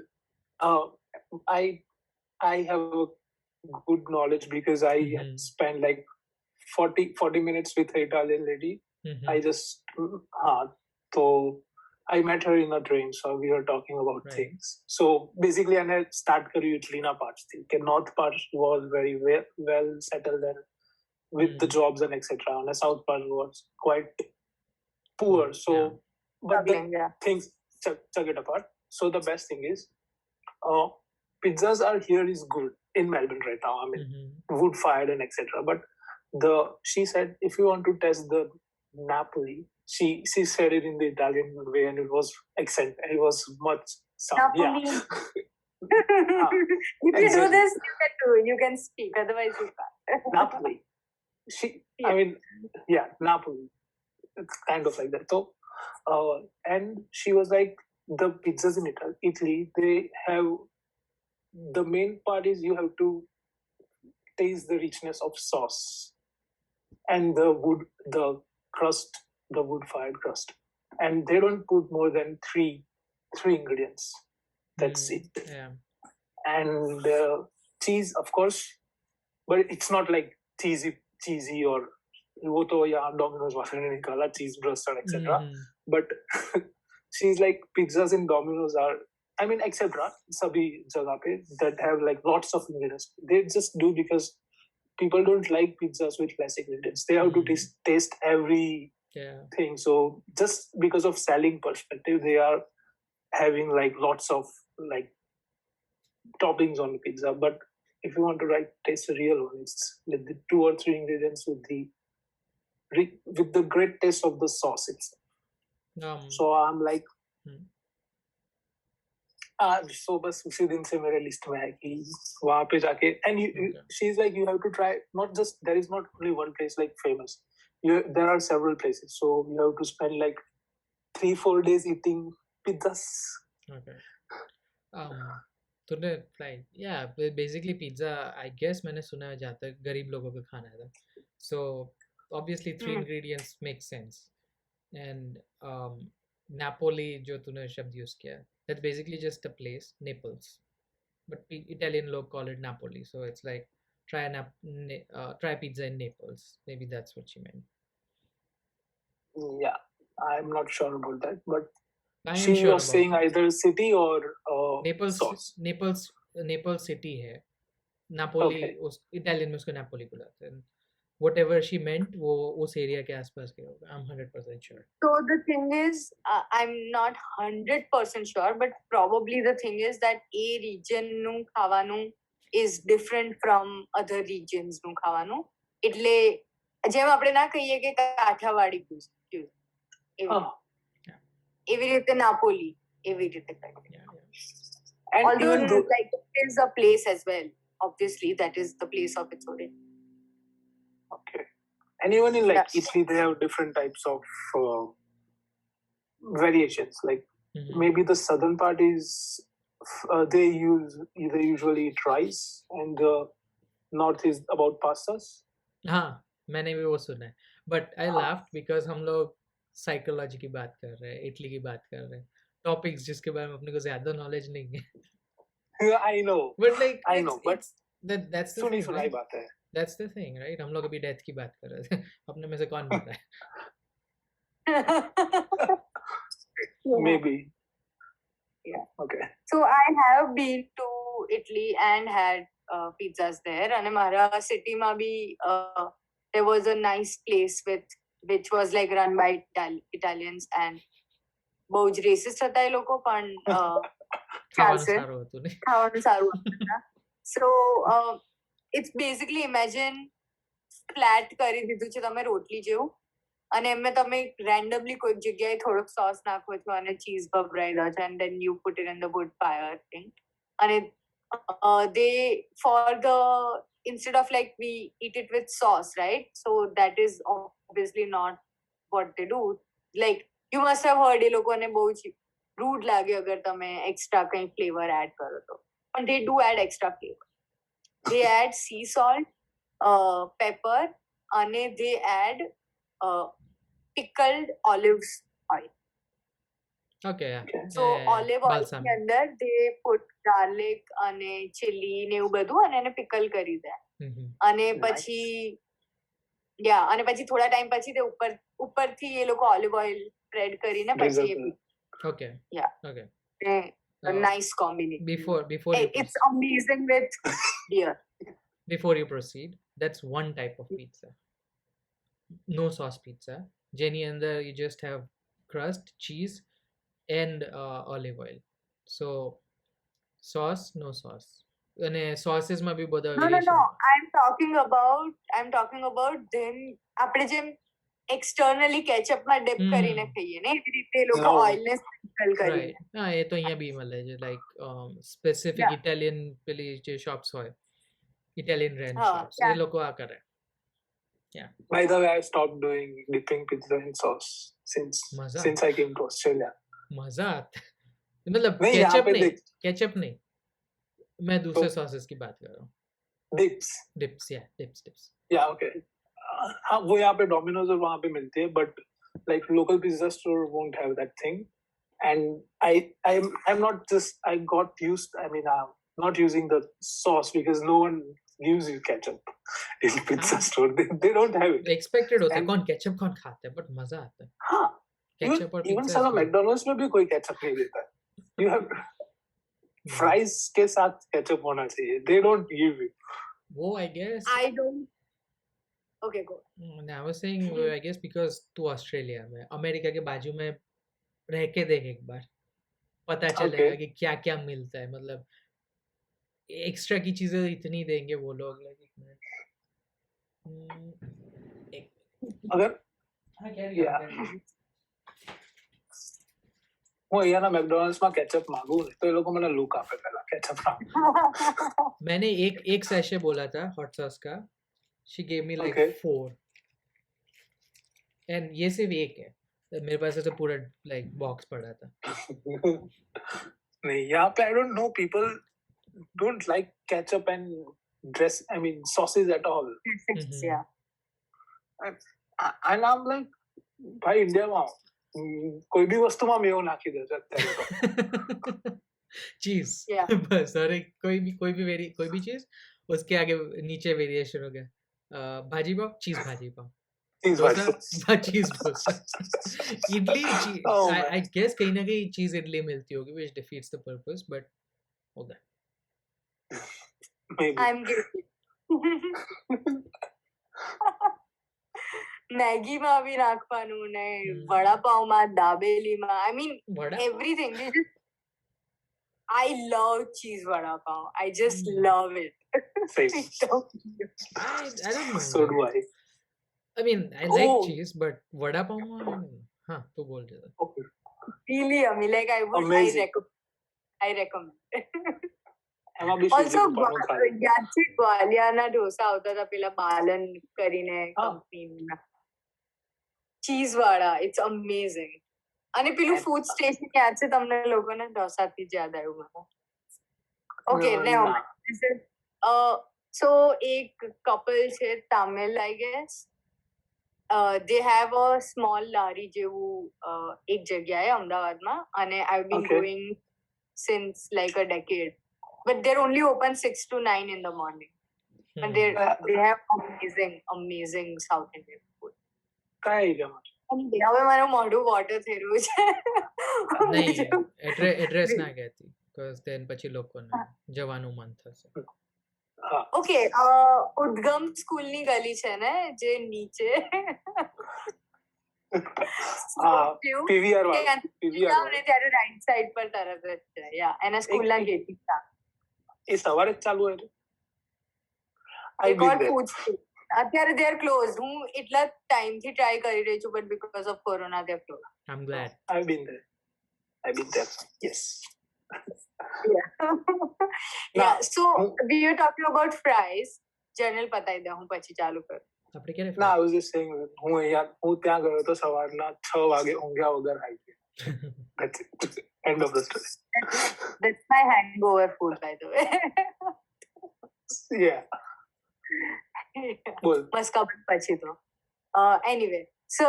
I have a good knowledge because I spent like 40 minutes with an Italian lady. I just so I met her in a train, so we were talking about things. So basically I start kari Italy na parts thi ke north part was very well settled and with the jobs and etc, and the south part was quite poor. So but the things check it apart. So the best thing is pizzas are here is good in Melbourne right now. I mean wood fired and etc, but she said if you want to test the Napoli, she said it in the Italian way and it was accent. It was much sound. Napoli. Yeah. If you do this, you can speak. Otherwise, you can't. Napoli. I mean, yeah, Napoli. It's kind of like that. So, and she was like, the pizzas in Italy, they have the main part is you have to taste the richness of sauce and the crust, the wood fired crust, and they don't put more than three ingredients. That's it. Yeah. And cheese, of course, but it's not like cheesy or वो तो यहाँ Domino's वाले ने निकाला cheese burst और etc. But she's like pizzas in Domino's are, I mean, etc. सभी जगह पे that have like lots of ingredients. They just do because people don't like pizzas with less ingredients. They have to taste every thing. So just because of selling perspective, they are having like lots of like toppings on the pizza. But if you want to taste a real one, it's with the 2 or 3 ingredients with the great taste of the sauce itself. So I'm like, So बस उसी दिन से मेरे list में है कि वहाँ पे जाके and she's like you have to try not just there is not only one place like famous there are several places so you have to spend like 3-4 days eating pizzas. Okay. तूने fry basically pizza I guess मैंने सुना है जहाँ तक गरीब लोगों का खाना था so obviously 3 ingredients make sense and Napoli जो तूने शब्द यूज़ किया that's basically just a place Naples but Italian लोग call it Napoli so it's like try pizza in Naples maybe that's what she meant. Yeah, I'm not sure about that but I am she sure was about saying that. either city or sauce. Naples city है Napoli उस Italian में उसको Napoli बुलाते हैं whatever she meant वो उस area के आसपास के होगा I'm 100% sure. So the thing is I'm not 100% sure but probably the thing is that a region નું ખાવાનું is different from other regions નું ખાવાનું એટલે જેમ આપણે ના કહીએ કે કાઠિયાવાડી cuisine એવી રીતે નાપોલી એવી રીતે and although like it is a place as well obviously that is the place of its origin. Okay. And even in like Italy they have different types of variations like maybe the southern part is they usually eat rice and the north is about pastas. हाँ मैंने भी वो सुना है but I laughed because हम लोग psychology की बात कर रहे हैं इटली की बात कर रहे हैं टॉपिक्स जिसके बारे में अपने को ज्यादा नॉलेज नहीं है I know but like I know but that's the सुनी thing सुनाई बात है that's the thing right हम लोग अभी डेथ की बात कर रहे थे अपने में से कौन मर रहा है maybe yeah okay so I have been to Italy and had pizzas there and हमारा city में भी there was a nice place which was like run by Italians and બહુ જ racist હતા એ લોકો પણ ખાવાનું સારું હતું so it's basically imagine flat કરી દીધું છે તમે રોટલી જેવું અને એમાં તમે randomly કોઈક જગ્યાએ થોડોક sauce નાખો છો અને cheese ભભરાઈ દો છો and then you put it in the wood fire thing અને they for the instead of like we eat it with sauce right so that is obviously not what they do like you must have heard એ લોકોને બહુ rude લાગે અગર તમે extra કંઈ flavor add કરો તો but they do add extra flavor they add sea salt pepper and they add pickled olive oil. Okay, yeah. So olive oil ની અંદર they put garlic અને chili ને એવું બધું અને એને pickle કરી દે અને પછી અને પછી થોડા ટાઈમ પછી તે ઉપરથી એ લોકો olive oil spread કરીને પછી okay yeah okay a nice combination before it's amazing with beer. Before you proceed that's one type of pizza no sauce pizza જેની અંદર you just have crust cheese and olive oil so sauce no sauce અને sauces માં બી બધા no I'm talking about them આપણે જેમ externally ketchup માં dip કરીને ખાઈએ ને એવી રીતે એ લોકો oil ને sprinkle કરીને હા એ તો અહીંયા બી મળે છે like specific Italian પેલી જે shops હોય Italian ranch shops એ લોકો આ કરે. Yeah. By the way, I stopped doing dipping pizza in sauce since I came to Australia. मजा आता है मतलब केचप नहीं मैं दूसरे सॉसेस की बात कर रहा हूँ dips yeah okay हाँ वो यहाँ पे Domino's और वहाँ पे मिलती है but like local pizza store won't have that thing and I'm not just I got used I mean I'm not using the sauce because no one gives you ketchup in pizza store they don't have it expected होता है कौन ketchup कौन खाता है but मजा आता है हाँ केचप और even साला McDonald's में भी कोई केचप नहीं देता है you have fries के साथ केचप होना चाहिए they don't give you वो I guess I don't okay go I was saying I guess because तू ऑस्ट्रेलिया में अमेरिका के बाजू में रह के देख एक बार पता चलेगा कि क्या क्या मिलता है मतलब एक्स्ट्रा की चीजें इतनी देंगे वो लोग अगर હું અહીંયાના મેકડોનલ્ડ્સમાં કેચઅપ માંગુ ને તો એ લોકો મને લૂક આપે પહેલા કેચઅપ मैंने एक सैशे बोला था हॉट सॉस का, she gave me like Okay. 4 and ये सिर्फ एक है, मेरे पास तो पूरा like बॉक्स पड़ा था. नहीं यहाँ पे I don't know, people don't like ketchup and sauces at all. Yeah. And I'm like, भाई इंडियाમાં કોઈ બી વસ્તુમાં મેયો નાખી દે છે અત્યારે તો. चीज Yeah. बस, और कोई भी चीज उसके आगे नीचे वेरिएशन हो गया. भाजी पाव, चीज भाजी पाव, Cheese dosa bhaji. Cheese dosa, idli Oh, man. I guess कहीं ना कहीं चीज इडली मिलती होगी which defeats the purpose, but होगा. Maybe. I'm guilty. મેગીમાં બી નાખવાનું ને વડાપાવમાં, દાબેલીમાં, I mean vada everything. I love cheese vada pav. I just love it. Same. I don't know. So do I. I mean, I like Oh. cheese, but vada pav हाँ तो बोल रहे थे. Okay. Really yummy. Like Amazing. I recommend. એમાં બી Also, sooji ઉપરનું ખાય. યાદ છે ગ્વાલિયાના ઢોસા આવતા હતા પેલા બાલન કરીને કંપનીના ચીઝ વાળા. It's amazing. અને પેલું ફૂડ સ્ટેશન યાદ છે તમને લોકોને? ઢોસાથી જ યાદ આવ્યું મને. Okay, never mind. So એક couple છે Tamil, I guess. They have a small લારી જેવું એક જગ્યાએ અમદાવાદમાં, અને I've been Okay. going since like a decade. But they're only open 6 to 9 in the morning. And they have amazing South Indian food. કાંઈ ગમે. હવે મારું મોઢું વોટર થઈ રહ્યું છે. નહીં, એડ્રેસ ના કહેતી, because then પછી લોકોને જવાનું મન થશે. ઓકે, ઉદ્ગમ સ્કૂલની ગલી છે ને જે નીચે PVR વાળું. PVR વાળું. ત્યારે રાઈટ સાઈડ પર તરત જ છે. યા, એના સ્કૂલના ગેટ ની સામે. એ સવારે જ ચાલુ હોય છે? They call food street. અત્યારે they are closed. હું એટલા ટાઈમથી ટ્રાય કરી રહી છું, but because of corona they are closed. I'm glad. I've been there. Yes. Yeah. So we were talking about fries. General પતાઈ દઉં, હું પછી ચાલુ કરું. આપણે ક્યારે ના, I was just saying, હું ત્યાં ગયો તો સવારના 6 વાગે ઊંઘ્યા વગર આવી ગયો. That's it. End of the story. That's my hangover food, by the way. Yeah. બોલ. મસ્કા પછી તો. Anyway, so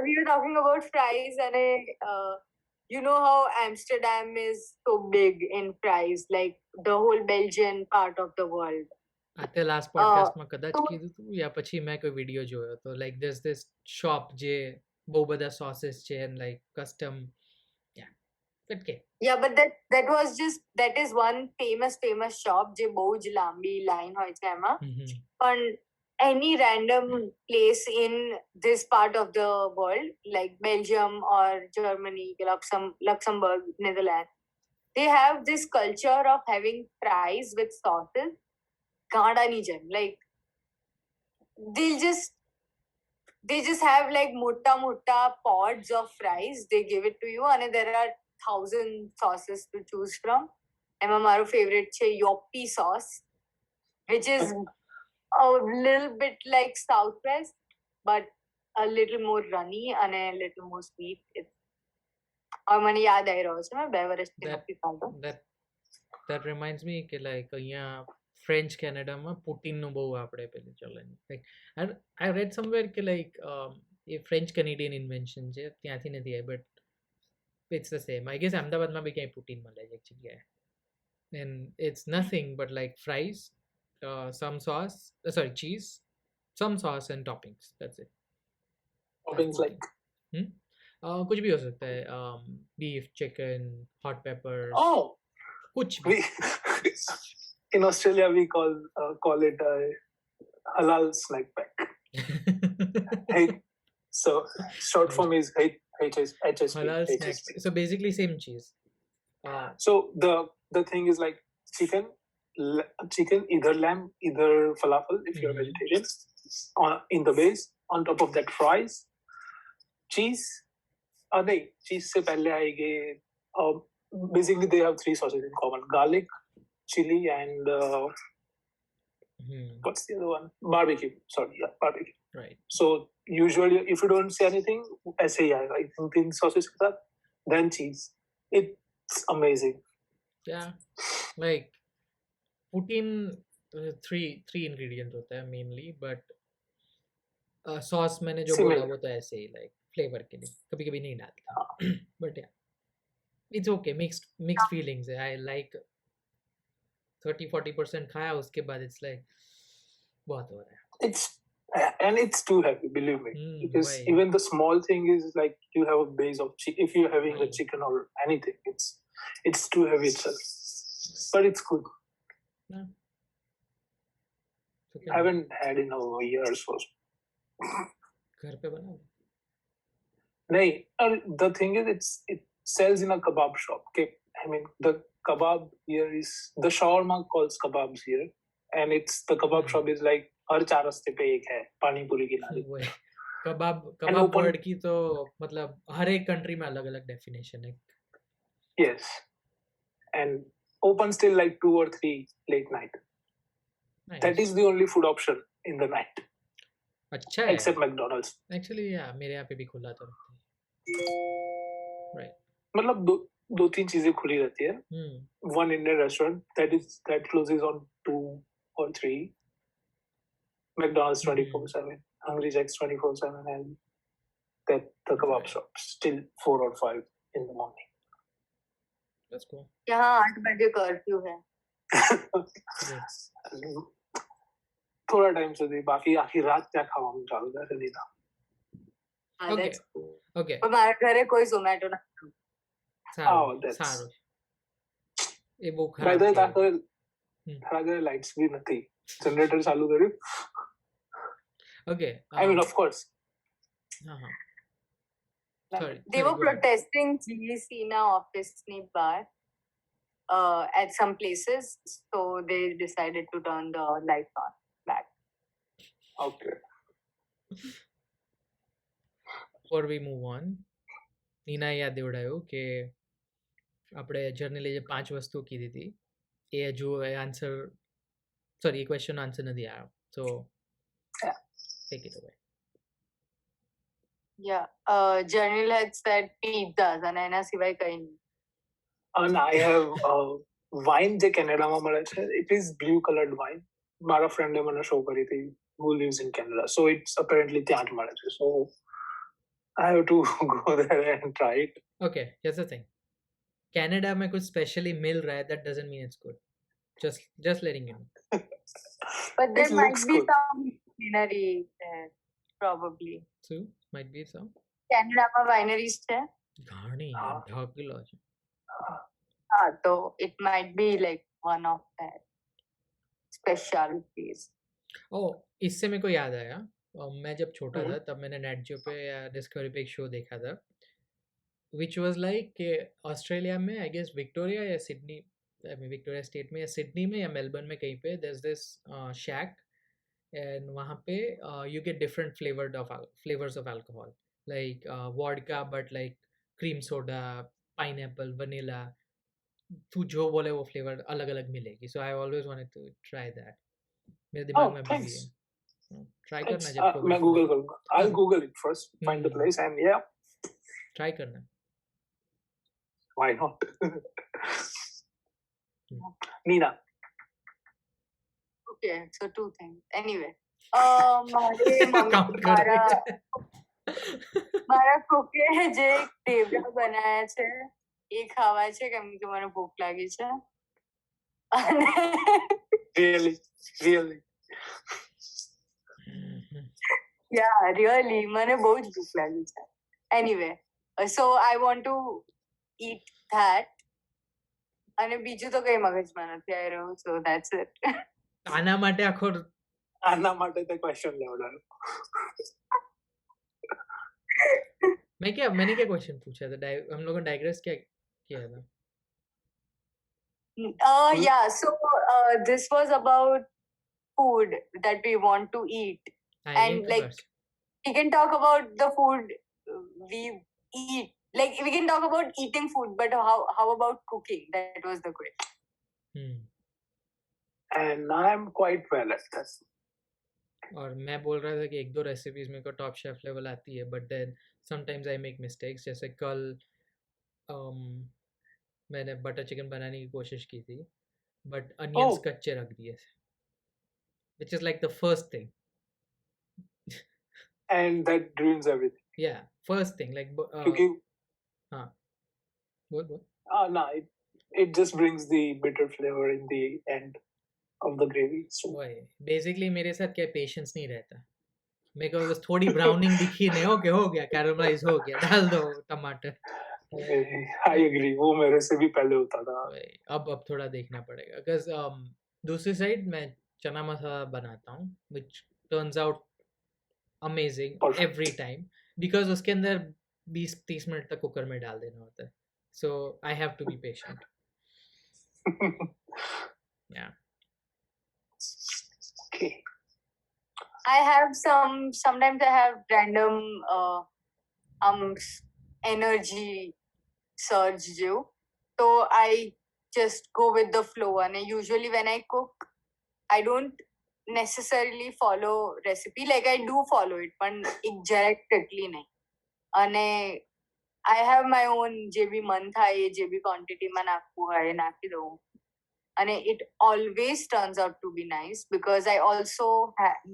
we were talking about fries, and you know how Amsterdam is so big in fries, like the whole Belgian part of the world. આતે last પોડકાસ્ટમાં કદાચ કીધું હતું યા પછી મેં કોઈ વિડીયો જોયો હતો, લાઈક there's this shop જે બહુ બધા સોસીસ છે and like custom, yeah, okay. Yeah, but that is one famous shop જે બહુ જ લાંબી લાઈન હોય છે એમાં. પણ any random place in this part of the world, like Belgium or Germany, Luxembourg, Netherlands, they have this culture of having fries with sauces. ગાંડાની જેમ, like they just have like મોટા pods of fries. They give it to you, and there are 1,000 sauces to choose from. એમાં મારું favorite છે yoppie sauce, which is a little bit like Southwest, but a little more runny and a little more sweet. હવે મને યાદ આવી રહ્યો છે, મેં 2 વર્ષથી નથી ખાધો. That reminds me કે like અહીંયા ફ્રેન્ચ કેનેડામાં પુટિનનું બહુ આપણે પેલું ચલન, like I read somewhere કે like એ ફ્રેન્ચ કેનેડિયન ઇન્વેન્શન છે, ત્યાંથી નથી આવી, but it's the same. I guess અમદાવાદમાં બી ક્યાંય પુટિન મળે છે એક જગ્યાએ, and it's nothing but like fries, some sauce, cheese, some sauce and toppings. That's it. Toppings like? कुछ भी हो सकता है, beef, chicken, hot peppers. Oh, कुछ भी. In Australia we call it halal snack pack. Hey, so short form is HSP. Halal snack. So basically same cheese. So the thing is like chicken, either lamb, either falafel if you're vegetarian, in the base. On top of that, fries, cheese, नहीं, cheese से पहले आएगी. Basically, they have 3 sauces in common: garlic, chili, and what's the other one? Barbecue. Sorry, yeah, barbecue. Right. So usually, if you don't say anything, ऐसे ही आएगा. I think 3 sauces के साथ, then cheese. It's amazing. Yeah, like put in three ingredients होता है mainly, but sauce मैंने जो बोला वो तो ऐसे ही like flavor के लिए कभी कभी नहीं डालता. But yeah, it's okay. Mixed feelings है. I like 30-40% खाया, उसके बाद it's like बहुत हो रहा है. It's too heavy, believe me, because even the small thing is like you have a base of chicken. If you're having a chicken or anything, it's too heavy itself, but it's good. Yeah. I haven't had in a year or so. घर पे बना? नहीं, the thing is it sells in a kebab shop. Okay, I mean the kebab here is the shawarma calls kebabs here, and it's the kebab shop is like हर 4 रास्ते पे एक है पानी पूरी की नाली. कबाब वर्ड की तो मतलब हर एक कंट्री में अलग अलग डेफिनेशन है. Yes, and open still like 2 or 3 late night. Nice. That is the only food option in the night. अच्छा है. Except McDonald's. Actually, yeah, मेरे यहाँ पे भी खुला था. Right. मतलब दो तीन चीजें खुली रहती है. One Indian restaurant that closes on 2 or 3. McDonald's 24/7, Hungry Jack's 24/7, and the kebab shop still 4 or 5 in the morning. That's cool. यहाँ 8 बजे कर्फ्यू है. थोड़ा टाइम સુધી બાકી આખી રાત ત્યાં ખાવાનું ચાલુ કરે લીધા. Okay. પણ મારા ઘરે કોઈ ઝોમેટો નથી. સારું. એ બહુ ખરાબ છે. તારા ઘરે લાઇટ્સ બી નથી. જનરેટર ચાલુ કર્યું. Okay. I mean, of course. Sorry. They were protesting GEC na office ni bar at some places, so they decided to turn the lights on back. Okay. Before we move on, Nina યાદ દેવડાયો કે આપણે generally જે 5 વસ્તુ કીધી હતી એ હજુ answer sorry question answer નથી આવ્યો. So take it away. Yeah, Journal had said pizzas and એના સિવાય કંઈ નહીં. And I have wine જે કેનેડામાં મળે છે. It is blue colored wine. મારા ફ્રેન્ડે મને શો કરી હતી who lives in Canada. So it's apparently ત્યાં જ મળે છે. So I have to go there and try it. Okay, here's the thing. Canada में कुछ specially मिल रहा है, that doesn't mean it's good. Just letting you know. But there might be some winery there, probably. So, might be some. Canada માં wineries છે? ઘણી, ઢગલો છે. તો it might be like one of that specialties. Oh, इससे मेरे को याद आया. मैं जब छोटा था तब मैंने नेट जियो पे या डिस्कवरी पे एक शो देखा था विच वाज लाइक कि ऑस्ट्रेलिया में आई गेस विक्टोरिया या सिडनी विक्टोरिया स्टेट में या सिडनी में या मेलबर्न में कहीं पे there is this shack and वहाँ पे you get different flavours of alcohol like vodka but like cream soda pineapple vanilla तू जो बोले वो फ्लेवर अलग अलग मिलेगी. So I always wanted to try that. मेरे दिमाग में भी है. ट्राई करना जब मैं गूगल करूंगा. I'll Google it first, find the place, and yeah, try करना. Why not? Nina. Okay, so 2 things. Anyway, મારા કોકે જે ટેબલા બનાયા છે એ ખાવા છે કેમ કે મને ભૂખ લાગી છે. Really? Yeah, really. મને બહુ જ ભૂખ લાગી છે. Anyway, so I want to eat that. અને બીજું તો કઈ મગજમાં નથી આવી રહ્યું. So that's it. આના માટે તો ક્વેશ્ચન લેવડાયો. मैंने क्या क्वेश्चन पूछा था? हम लोगों ने डाइग्रेस क्या किया था? Yeah, so this was about food that we want to eat. And like we can talk about the food we eat like we can talk about eating food, but how about cooking? That was the question. And I'm quite well at this. और मैं बोल रहा था कि एक दो recipes मेरे को टॉप शेफ लेवल आती है, but then sometimes I make mistakes. जैसे कल मैंने बटर चिकन बनाने की कोशिश की थी, बट अनियंस कच्चे रख दिए थे, which is like the first thing. And that ruins everything. Yeah, first thing, like हाँ. बोल. No, it just brings the bitter flavor in the end of the gravy. So basically मेरे साथ क्या patience नहीं रहता. मेरे को बस थोड़ी ब्राउनिंग दिखी नहीं, हो गया कैरमलाइज हो गया, डाल दो टमाटर. I agree, वो मेरे से भी पहले होता था. अब थोड़ा देखना पड़ेगा, बिकॉज दूसरी साइड मैं चना मसाला बनाता हूँ, which turns out amazing every time, because उसके अंदर 20-30 मिनट तक कुकर में डाल देना होता है. So I have to be patient. Yeah. Okay. I have sometimes I have random energy surge जो, so I just go with the flow. And usually when I cook, I don't necessarily follow recipe. Like I do follow it, but exactly नहीं. અને I have my own જે બી મન થાય એ જે બી ક્વોન્ટિટીમાં નાખવું હોય એ નાખી દઉં. And it always turns out to be nice, because I also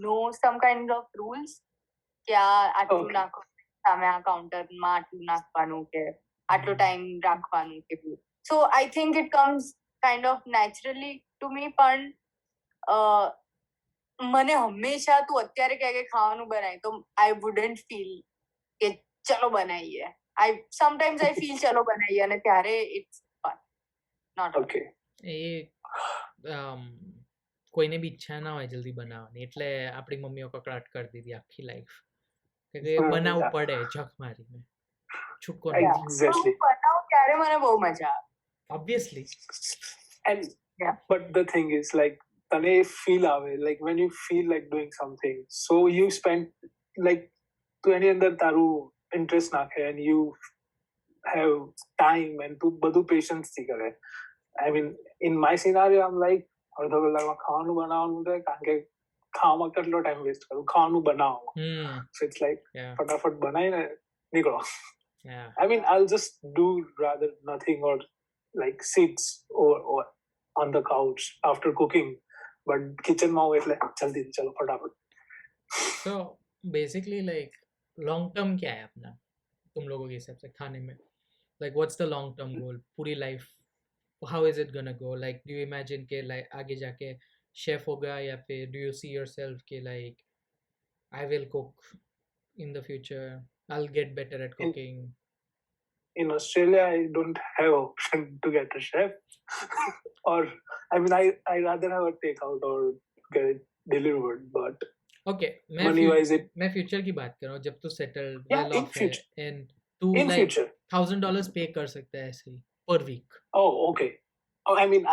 know some kind of rules. क्या આટલું નાખો સામે આ કાઉન્ટરમાં આટલું નાખવાનું કે આટલો ટાઈમ રાખવાનું કે. So I think it comes kind of naturally to me. પણ મને હંમેશા તું અત્યારે કહે કે ખાવાનું બનાય તો I wouldn't feel કે ચલો બનાવીએ. Sometimes I feel ચલો બનાવીએ અને ત્યારે it's fun. Not okay. એ કોઈને બી ઈચ્છા ના હોય જલ્દી બનાવવાની, એટલે આપણી મમ્મીઓ કકડાટ કરી દીધી આખી લાઈફ કે બનાવવું પડે જખ મારીને, છૂટકો નથી. Exactly. બનાવું ત્યારે મને બહુ મજા આવે. Obviously. And but the thing is, like, તને feel આવે, like when you feel like doing something, so you spend like તું એની અંદર તારું interest નાખે and you have time and તું બધું patience થી કરે. I mean, in my scenario, I'm like, અડધો કલાકમાં ખાવાનું બનાવવાનું છે, કારણ કે ખાવામાં કેટલો ટાઈમ વેસ્ટ કરું, ખાવાનું બનાવવામાં. So it's like ફટાફટ બનાવીને નીકળો. I mean, I'll just do rather nothing or like sits or on the couch after cooking, but kitchen માં હોય એટલે જલ્દી ચલો ફટાફટ. So basically like long term क्या है अपना तुम लोगों के हिसाब से खाने में? Like what's the long term goal? पूरी life how is it gonna go? Like do you imagine के like आगे जाके chef होगा, या फिर do you see yourself के like I will cook in the future, I'll get better at cooking? In Australia, I don't have option to get a chef. Or I mean, I rather have a takeout or get it delivered. But okay, money wise, मैं future की बात कर रहा हूँ. जब तू settled well off है and तू like future $1,000 pay कर सकता है ऐसे ही per week. Oh, okay. Oh, I mean,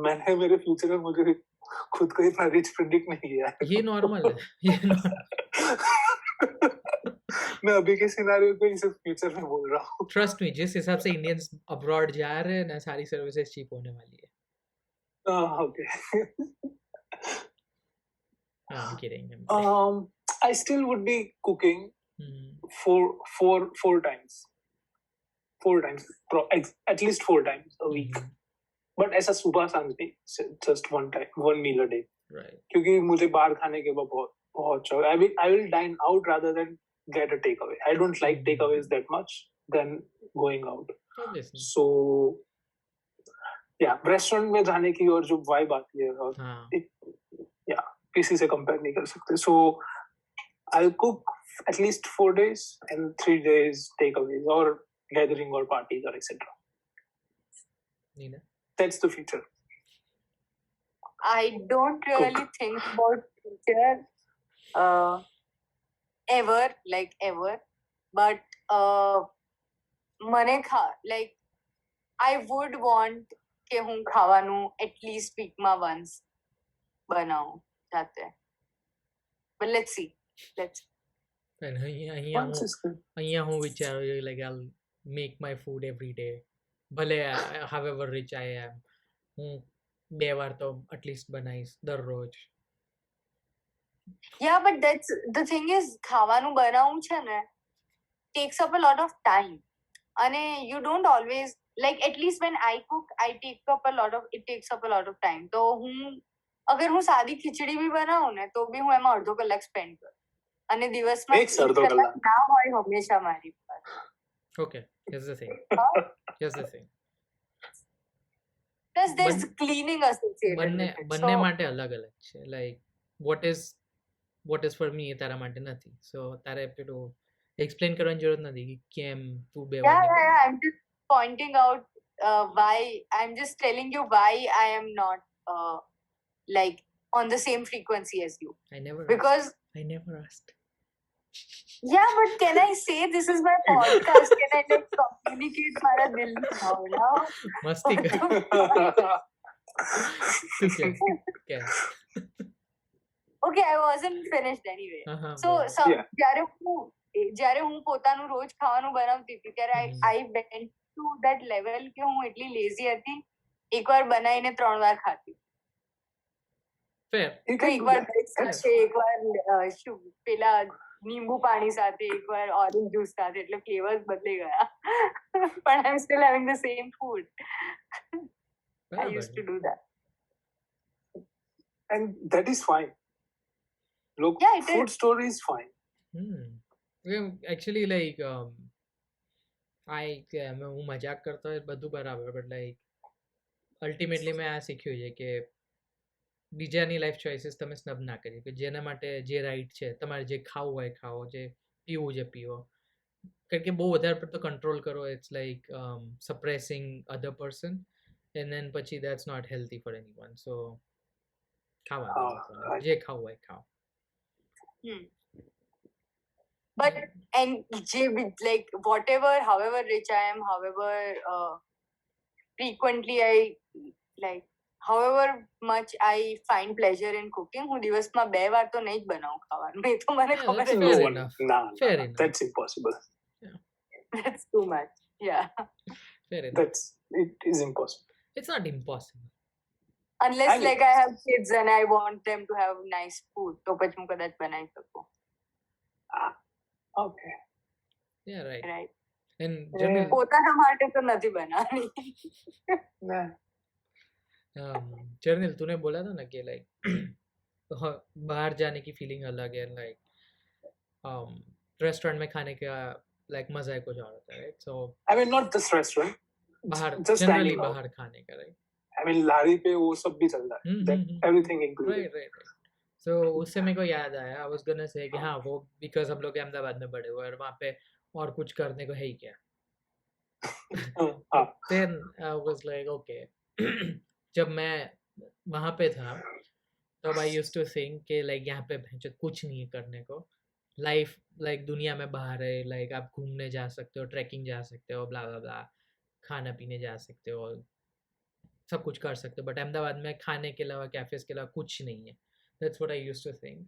मैंने मेरे future में मुझे खुद को इतना rich predict नहीं किया. ये normal है. ये normal. मैं अभी के सिनेरियो को इस फ्यूचर में बोल रहा हूँ. ट्रस्ट मी, जिस हिसाब से इंडियंस अब्रॉड जा रहे हैं ना, सारी सर्विसेज चीप होने वाली है. Okay. I'm kidding. I still would be cooking four times. 4 times, at least 4 times a week. But ऐसा सुबह सांझ नहीं, just one meal a day. Right. क्योंकि मुझे बाहर खाने के बहुत शौक. I will dine out rather than get a takeaway. I don't like takeaways that much than going out. Obviously. So yeah, restaurant में जाने की और जो vibe आती है और किसी से compare नहीं कर सकते. So I'll cook at least 4 days and 3 days takeaways or gathering or parties or etc. Nina? That's the future. I don't really think about future ever, but મને like I would want કે હું ખાવાનું at least week માં once બનાવું જાતે. But let's see. અહીંયા હું વિચારું like I'll make my food every day. ભલે however rich I am, હું 2 વાર તો at least બનાવીશ દરરોજ. Yeah, but that's the thing is, ખાવાનું બનાવવું છે ને takes up a lot of time. અને you don't always, like at least when I cook, it takes up a lot of time. તો અગર હું સાદી ખીચડી બી બનાવું ને તો બી હું એમાં અડધો કલાક સ્પેન્ડ કરું, અને દિવસમાં 1 કલાક ના હોય હંમેશા મારી પાસે. Okay, here's the thing. Plus there's cleaning associated with it. બંને માટે અલગ અલગ છે. Like what is for me એ તારા માટે નથી. So તારે પેલું explain કરવાની જરૂર નથી કે કેમ તું બે વાર I'm just pointing out why, I'm just telling you why I am not like on the same frequency as you. I never asked. Yeah, but can I say this is my podcast? Can I like communicate mara dil bhavna? Masti kar. Okay, I wasn't finished anyway. So જ્યારે હું પોતાનું રોજ ખાવાનું બનાવતી હતી ત્યારે I went to that level કે હું એટલી lazy હતી, એકવાર બનાવીને 3 વાર ખાતી. Fair. એકવાર સાથે, એકવાર પેલા નીંબુ પાણી સાથે, એકવાર ઓરેન્જ જ્યુસ સાથે, એટલે ફ્લેવર્સ બદલી ગયા. But I'm still having the same food. I used to do that. And that is fine. Look, food story is fine. Actually, like હું મજાક કરતો હોય બધું બરાબર, બટ લાઈક અલ્ટિમેટલી મેં આ શીખ્યું છે કે બીજાની લાઈફ ચોઇસીસ તમે સ્નબ ના કરી, કે જેના માટે જે રાઈટ છે, તમારે જે ખાવું હોય ખાઓ, જે પીવું છે પીવો. કારણ કે બહુ વધારે પડતો કંટ્રોલ કરો, it's like suppressing other person, and then પછી that's not healthy for anyone. So ખાવા જે ખાવું હોય ખાઓ. But and like whatever, however rich I am, however frequently I like, however much I find pleasure in cooking, હું દિવસમાં 2 વાર તો નહીં જ બનાવું ખાવાનું. એ તો મને ખબર છે. Fair enough. That's impossible. Yeah. That's too much. Yeah. Fair enough. It is impossible. It's not impossible. Unless like I have kids and I want them to have nice food, તો પછી હું કદાચ બનાવી શકું. Okay. Yeah, right. And પોતાના માટે તો નથી બનાવવાની. जर्नल तूने बोला था ना कि लाइक बाहर जाने की फीलिंग अलग है, लाइक रेस्टोरेंट में खाने का लाइक मजा ही कुछ और होता है, right? So I mean not this restaurant, बाहर just जनरली बाहर खाने का, राइट? I mean लारी पे वो सब भी चल रहा है, that everything included. Right. So उससे मेरे को याद आया, I was gonna say कि हाँ वो because हम लोग अहमदाबाद में बड़े हुए और वहाँ पे और कुछ करने को है ही क्या. Then I was like okay. जब मैं वहाँ पे था तब आई यूज्ड टू थिंक कि लाइक यहाँ पे कुछ नहीं है करने को, लाइफ लाइक दुनिया में बाहर है, लाइक आप घूमने जा सकते हो, ट्रैकिंग जा सकते हो, ब्ला ब्ला ब्ला, खाना पीने जा सकते हो, सब कुछ कर सकते हो, बट अहमदाबाद में खाने के अलावा, कैफेज के अलावा कुछ नहीं है. That's what I used to think.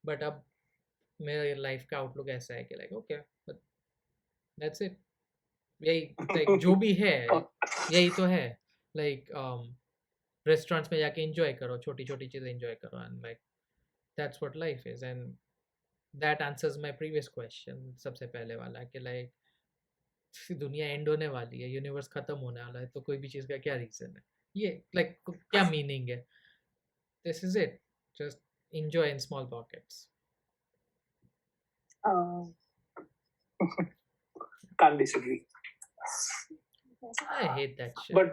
But अब मेरे लाइफ का आउटलुक ऐसा है कि like okay but that's it, यही लाइक जो भी है यही तो है, लाइक रेस्टोरेंट्स में जाके एंजॉय करो, छोटी छोटी चीज़ें एंजॉय करो, and like that's what life is. And that answers my previous question, सबसे पहले वाला कि लाइक दुनिया एंड होने वाली है, यूनिवर्स खत्म होने वाला है, तो कोई भी चीज़ का क्या रीज़न है, ये लाइक क्या मीनिंग है. This is it, just enjoy in small pockets. Can't disagree. I hate that shit. But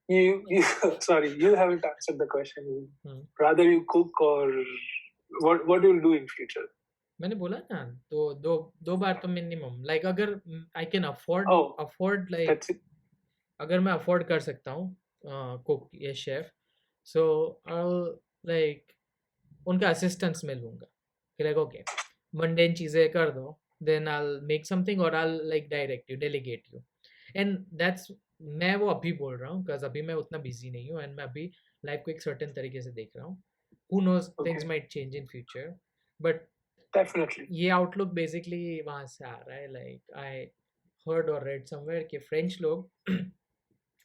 you sorry, you haven't answered the question. Rather you cook or what you will do in future? मैंने बोला ना दो बार तो minimum, like अगर I can afford like अगर मैं afford कर सकता हूँ कुक या शेफ, सो आई लाइक उनका असिस्टेंस में लूँगा कि लाइक ओके मंडेन चीज़ें कर दो, देन आई मेक समथिंग और I like direct you, delegate you. And that's, मैं वो अभी बोल रहा हूँ बिकॉज अभी मैं उतना बिजी नहीं हूँ, एंड मैं अभी लाइफ को एक सर्टेन तरीके से देख रहा हूँ. Who knows, things might change in future, but definitely ये आउटलुक बेसिकली वहाँ से आ रहा है. Like heard or read somewhere कि French लोग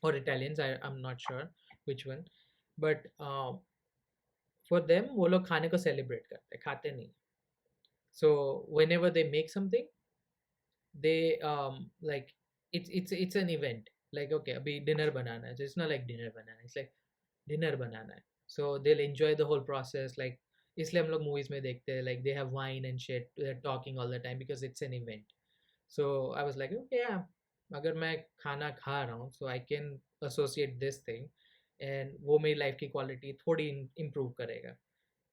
or Italians, I'm not sure which one, but for them वो लोग खाने को celebrate करते हैं, खाते नहीं. So whenever they make something, they like it's an event. Like okay, अभी dinner बनाना है. So it's not like dinner बनाना है. It's like dinner बनाना है. So they'll enjoy the whole process. Like इसलिए हम लोग movies में देखते हैं. Like they have wine and shit. They're talking all the time because it's an event. So I was like, okay, yeah. अगर मैं खाना खा रहा हूँ, so I can associate this thing, and वो मेरी life की quality थोड़ी improve करेगा.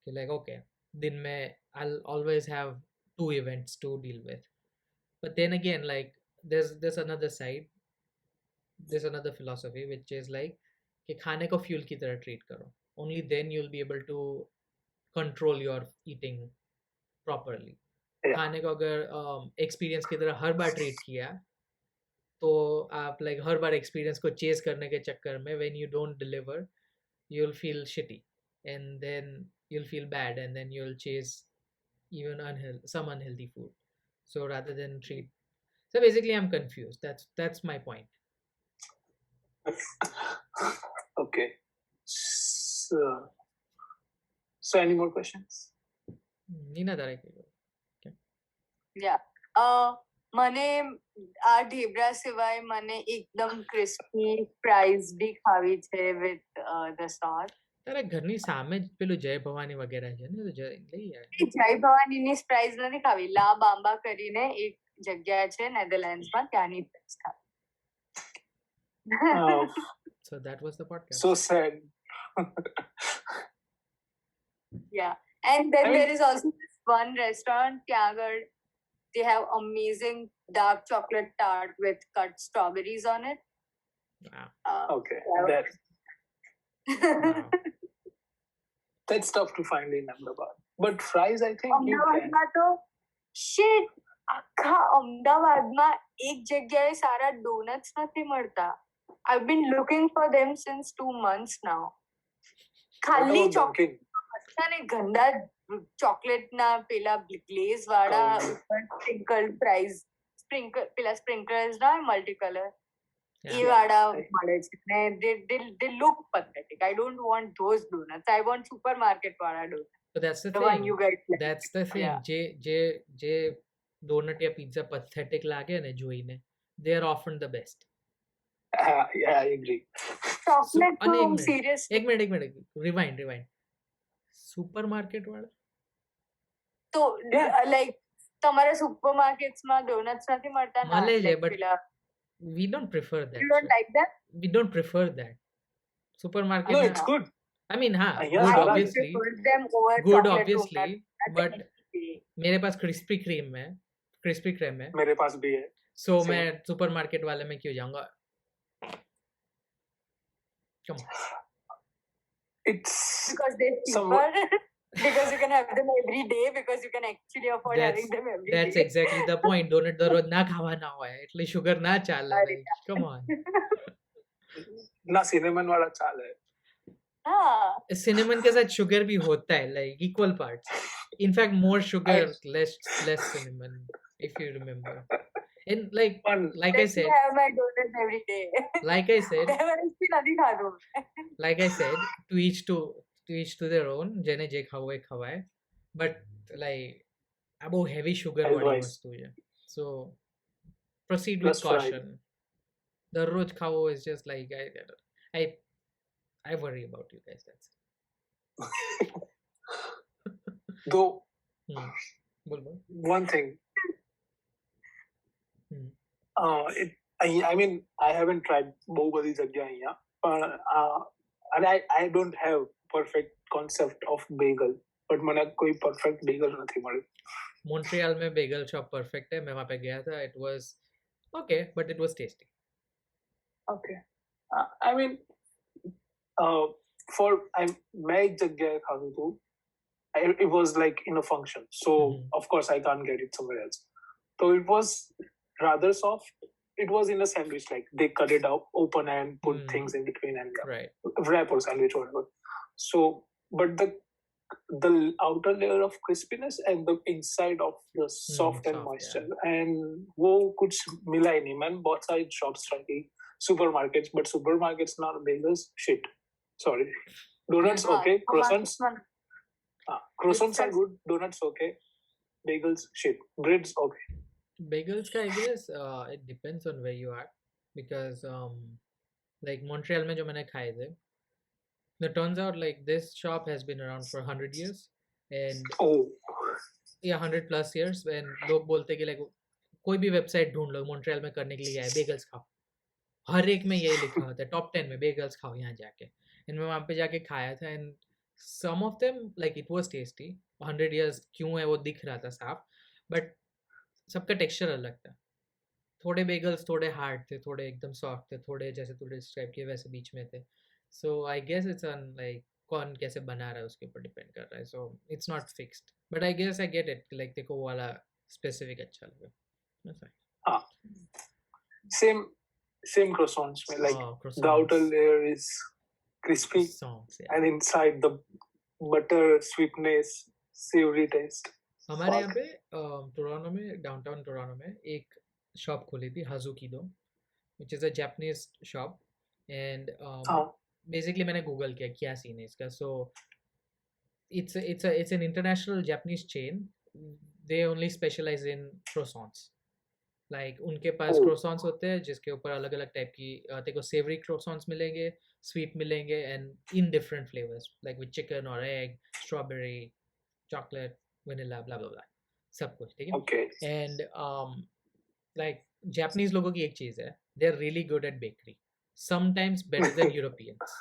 कि like okay, दिन में I'll always have 2 events to deal with. But then again, like there's another side, there's another philosophy which is like कि खाने को fuel की तरह treat करो. Only then you'll be able to control your eating properly. Yeah. खाने को अगर experience की तरह हर बार treat किया, तो आप like हर बार experience को chase करने के चक्कर में when you don't deliver, you'll feel shitty, and then you'll feel bad, and then you'll chase even some unhealthy food. So rather than treat, so basically I'm confused. That's my point. Okay. So any more questions? Nina તારે કહેવું. મને આ ઢેબરા સિવાય મને એકદમ crispy fries બી ખાવી છે with the sauce. તારા ઘરની સામે જ પેલું જય ભવાની વગેરે છે ને, તો લઈ આવ. જય ભવાનીની ફ્રાઈઝ નથી ખાવી, લા બાંબા કરીને એક જગ્યા છે નેધરલેન્ડ્સમાં, ત્યાંની ફ્રાઈઝ ખાવી. So that was the podcast. So sad. Yeah, and then there is also this one restaurant ત્યાં આગળ they have amazing dark chocolate tart with cut strawberries on it. Wow. Okay, Wow. that's tough to find in Ahmedabad. But fries, I think you can. અમદાવાદમાં તો shit, આખા અમદાવાદમાં એક જગ્યાએ સારા donuts નથી મળતા. I've been looking for them since 2 months now. ખાલી chocolate ને ગંદા ચોકલેટ ના પેલા ગ્લેઝ વાળા સ્પ્રિંકલ ફ્રાઈઝ, પેલા સ્પ્રિંકલર્સ ના મલ્ટી કલર એ વાળા મળે છે ને they look pathetic. I don't want those donuts. I want supermarket વાળા donuts. But that's the The thing. one you guys like. That's the thing. Yeah. જે donut या pizza pathetic લાગે ને જોઈને, they are often the best. Yeah, I agree. Chocolate અને તો એક minute, seriously એક મિનિટ rewind. સુપરમાર્કેટ વાળા તો like તમારા સુપરમાર્કેટ્સમાં donuts નથી મળતા ના, મળે છે, like but પેલા we don't prefer that. you don't like that? We don't prefer that. Supermarket. No, it's good. I mean, हाँ, Yeah, good I obviously, prefer them over good chocolate obviously, donuts. but मेरे पास crispy cream है, मेरे पास भी है. so Same. मैं supermarket वाले में क्यों जाऊंगा? Come on. It's Because they're somewhat- cheaper. Because you can have them every day, because you can actually afford having them every That's day. exactly the point. Donut દરરોજ ના ખાવાના હોય એટલે sugar ના ચાલે. અરે Like, come on. ना cinnamon वाला चाल है. हाँ, Cinnamon के साथ sugar भी होता है, like equal parts. In fact, more sugar, less cinnamon, if you remember. And like I let me said, have my donuts every day. like I said, Everything નથી ખાધું. like I said, to each to their own. જેને જે ખાવું હોય ખવાય. But like આ બહુ heavy sugar વાળી Advice. વસ્તુ છે. So proceed with Plus fried. caution. દરરોજ ખાવો is just like I worry about you guys. That's it. Though બોલ. one thing, Hmm. I mean, I haven't tried બહુ બધી જગ્યા અહીંયા, and I don't have perfect concept of bagel, but મને કોઈ perfect bagel નથી મળ્યું. Montreal में bagel shop perfect है. मैं वहाँ पे गया था. It was okay, but it was tasty. Okay. I mean, मैं एक जगह खाधું હતું. It was like in a function, so of course I can't get it somewhere else. So it was rather soft. It was in a sandwich, like they cut it out open and put things in between and Right. wrap or sandwich or whatever. So, but the the outer layer of crispiness and the inside of the soft and soft, moisture. And वो कुछ मिला ही नहीं मैंने बहुत सारी shops try की supermarkets, but supermarkets now bagels shit. Sorry, donuts okay, croissants croissants are good, donuts okay, bagels shit, breads okay. Bagels का I guess it depends on where you are because like Montreal में जो मैंने खाए थे, it turns out like this shop has been around for 100 years and yeah 100 plus years and लोग बोलते कि like कोई भी वेबसाइट ढूंढ लो मॉन्ट्रियल में करने के लिए है bagels खाओ, हर एक में यही लिखा होता है top 10 में bagels खाओ यहाँ जाके, and मैं वहाँ पे जाके खाया था and some of them like it was tasty, 100 years क्यों है वो दिख रहा था साफ, but सबका टेक्सचर अलग था, थोड़े बेगल्स थोड़े हार्ड थे, थोड़े एकदम सॉफ्ट थे, थोड़े जैसे तूने डिस्क्राइब किए वैसे बीच में थे, so I guess it's on like कौन कैसे बना रहा है उसके ऊपर डिपेंड कर रहा है, so it's not fixed, but I guess I get it like देखो वो वाला स्पेसिफिक अच्छा लगा. Same croissants like the outer layer is crispy and inside the butter sweetness savory taste. हमारे यहाँ पे टोरंटो में डाउनटाउन टोरंटो में एक शॉप खोली थी हाजुकीदो, which is a Japanese shop and basically मैंने गूगल किया क्या सीन है इसका, so it's an international Japanese chain, they only specialize in croissants, like उनके पास croissants होते हैं जिसके ऊपर अलग अलग टाइप की तेरे को savory croissants मिलेंगे, sweet मिलेंगे and in different flavors like with chicken or egg, strawberry, chocolate, vanilla, blah blah blah, सब कुछ ठीक है. Okay. And like Japanese लोगों की एक चीज है, they are really good at bakery, sometimes better than Europeans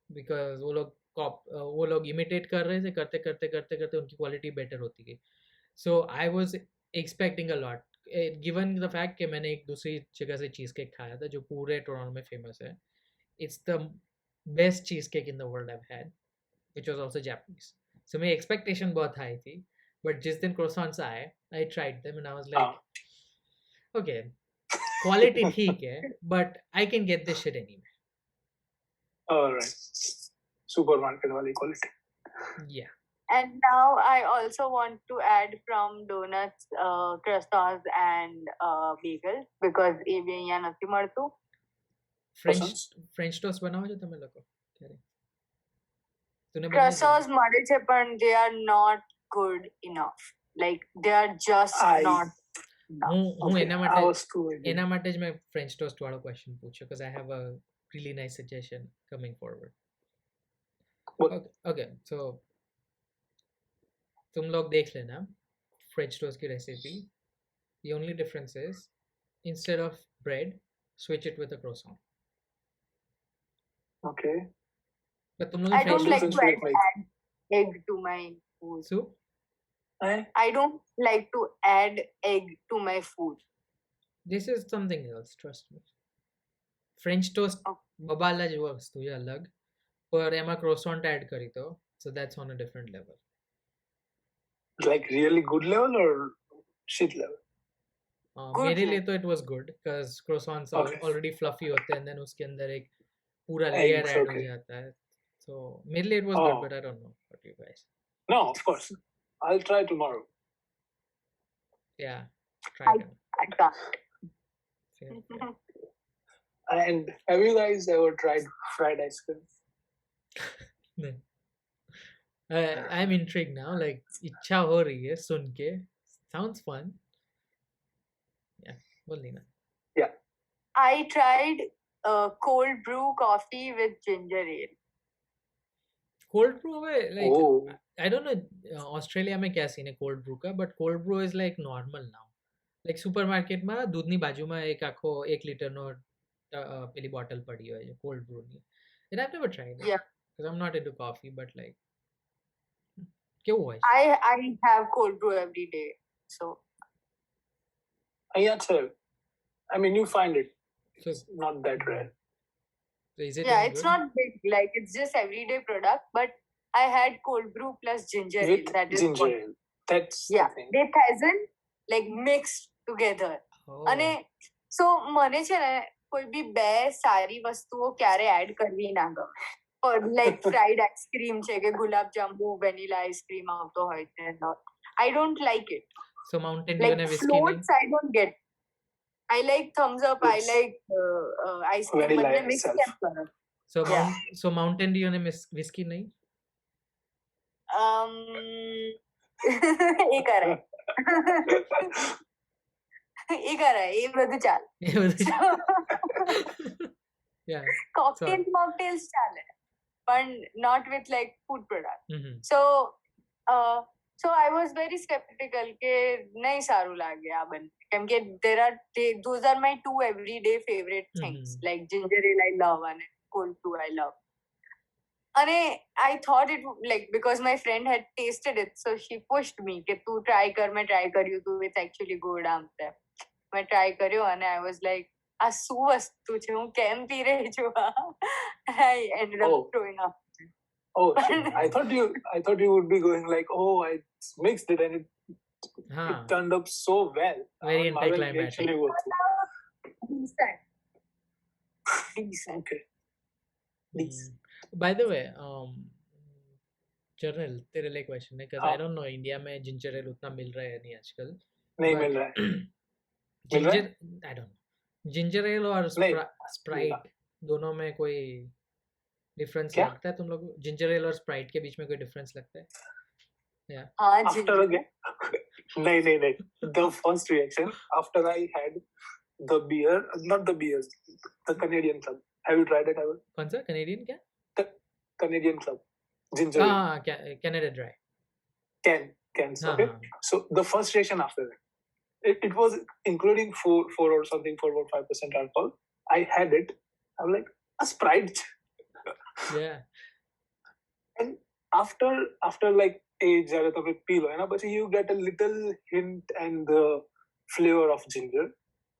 because वो लोग imitate कर रहे थे, करते करते करते करते उनकी क्वालिटी बेटर होती गई. So I was expecting a lot given the fact कि मैंने एक दूसरी जगह से चीज केक खाया था जो पूरे टोरंटो में फेमस है, it's the best cheesecake in the world I've had, which was also Japanese. So my expectation बहुत high थी, but जिस दिन croissants आए, I tried them and I was like, okay, quality ठीक है, but I can get this shit anywhere. Alright, supermarket वाली quality. Yeah. And now I also want to add from donuts, croissants and bagels because ये भी यहाँ नहीं मरतू. French toast बनाओ जो तुम्हें लगो क्या रे? तूने croissants मरे छे पण they are not good enough. Like they are just not. હું એના માટે જ મેં French toast વાળો question પૂછ્યો because I have a really nice suggestion coming forward. Okay, so तुम लोग देख लेना French toast की recipe. The only difference is instead of bread, switch it with a croissant. Okay. But तुम लोग I don't like to add egg to my food. So? I don't like to add egg to my food. This is something else, trust me. French toast બબાલા જેવો વસ્તુ છે અલગ, પર એમાં croissant add કરી તો, so that's on a different level. Like really good level or shit level? मेरे लिए तो it was good because croissants already fluffy होते हैं and then उसके अंदर एक पूरा layer add हो जाता है, so मेरे लिए it was good, but I don't know what you guys. No, of course. I'll try tomorrow. Yeah, try it. I can't. Fair. And have you guys ever tried fried ice cream? No. I'm intrigued now. Like, इच्छा हो रही है सुन के. Sounds fun. Yeah, बोल ना. Yeah. I tried cold brew coffee with ginger ale. Cold brew है like I don't know Australia में क्या सीन है cold brew का, but cold brew is like normal now. Like supermarket में दूधनी बाजू में एक आखो 1 लीटरનો પેલી બોટલ પડી હોય છે cold brew ની. And I've never tried it. Yeah. Because I'm not into coffee, but like કેવું હોય? I have cold brew every day. So yeah, sir. I mean, you find it. So it's not that rare. So is it it's good? not big. Like it's just everyday product. But I had cold brew plus ginger ale. That is ginger ale. That's yeah. the thing. They hasn't like mixed together. અને so મને છે ને કોઈ બી બે સારી વસ્તુઓ ક્યારે add કરવી ના ગમે. or like fried ice cream છે કે ગુલાબ જાંબુ vanilla ice cream આવતો હોય છે and all. I don't like it. So Mountain Dew Like અને whiskey floats I don't get. I like thumbs up. I like ice cream. Vanilla બંને mix itself. કેમ કરો? So Mountain Dew અને whiskey નહીં? એ કરાય એ કરાય એ બધું ચાલે. Yeah. Cocktails ચાલે but not with like food product. So I was very skeptical કે નહીં સારું લાગે આ બંને કેમ કે those are my two everyday favorite things like ginger ale I love and cold brew I love. And I thought it like because my friend had tasted it so she pushed me કે તું try કર મેં try કર્યું તું it's actually good આમ તેમ. મેં try કર્યો and I was like આ શું વસ્તુ છે હું કેમ પી રહી છું આ? I ended up throwing up. Oh, I thought you would be going like, oh, I mixed it and it turned up so well. Very anticlimactic. Decent. Okay. Decent. By the way, Journal, तेरे लिए question है because I don't know India में ginger L उतना मिल रहा है नहीं आजकल. नहीं मिल रहा है. Ginger I don't know. Ginger L और स्प्राइट दोनों में कोई डिफरेंस लगता है तुम लोग? जिंजर एल और स्प्राइट के बीच में कोई डिफरेंस लगता है? Yeah. After again? नहीं. The first reaction after I had the beer, not the beer, the Canadian Club. Have you tried it ever? कौन सा Canadian क्या? The Canadian Club. Ginger ale. Canada Dry. Cans. Okay. So the first reaction after that, it was including 4 or something, 4 or 5% alcohol. I had it. I'm like, a Sprite. Yeah. And after like age, you get a little hint and the flavor of ginger,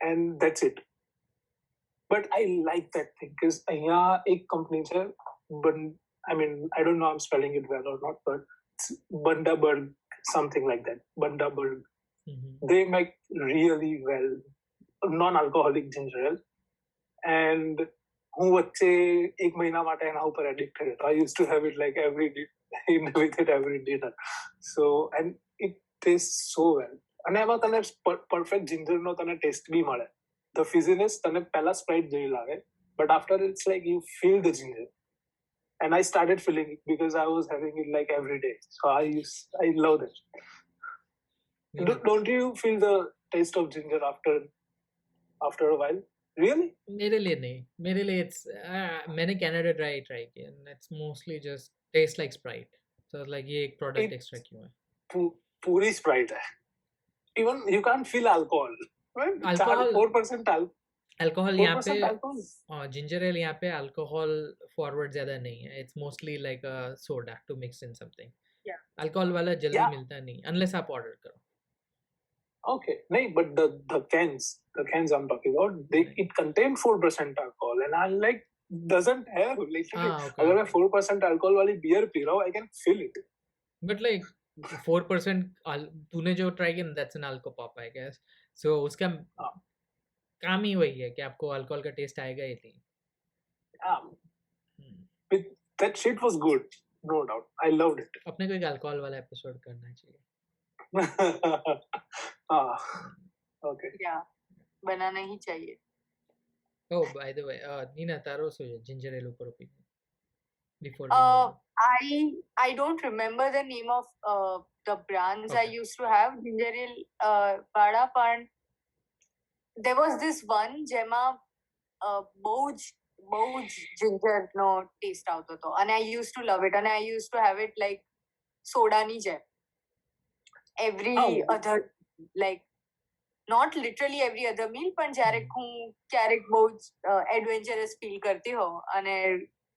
and that's it. But I like that thing because यहाँ एक company है, but I mean I don't know I'm spelling it well or not, but it's Bundaberg, something like that. Bundaberg. They make really well non-alcoholic ginger ale, and હું વચ્ચે એક મહિના માટે એના ઉપર addicted હતો. I used to have it like every dinner. So and it tastes so well. અને એમાં તને perfect ginger નો તને taste બી મળે. The fizziness તને પહેલા Sprite જેવી લાગે, but after it's like you feel the ginger. And I started feeling it because I was having it like every day. So I love that. Yeah. Don't you feel the taste of ginger after a while? Really? मेरे लिए नहीं. मेरे लिए it's मैंने Canada Dry try किया and it's mostly just taste like Sprite. So like ये एक product extra क्यों है? पूरी Sprite है. Even you can't feel alcohol. Right? Alcohol 4% alcohol यहाँ पे ginger ale यहाँ पे alcohol forward ज़्यादा नहीं है. It's mostly like a soda to mix in something. Yeah. Alcohol वाला जल्दी मिलता नहीं unless आप order करो. Okay, नहीं, but the cans I'm talking about, it contain 4% alcohol, and I'm like doesn't have literally. अगर मैं 4% alcohol वाली beer पी रहा हूँ, I can feel it. But like 4% तूने जो try किया, that's an alco pop, I guess. So उसका काम ही वही है कि आपको alcohol का taste आएगा ही नहीं. That shit was good, no doubt. I loved it. अपने को एक alcohol वाला episode करना चाहिए. Okay. Yeah, बनाना ही चाहिए. Oh, by the way, Nina, taro so ginger ale ऊपर opinion. Before I don't remember the name of the brands I used to have ginger ale વાળા, પણ there was this one જેમાં બહુ જ ginger નો taste આવતો હતો and I used to love it and I used to have it like સોડાની જેમ every other, like not literally every other meal, પણ જ્યારે હું ક્યારેક બહુ જ adventurous feel કરતી હોઉં અને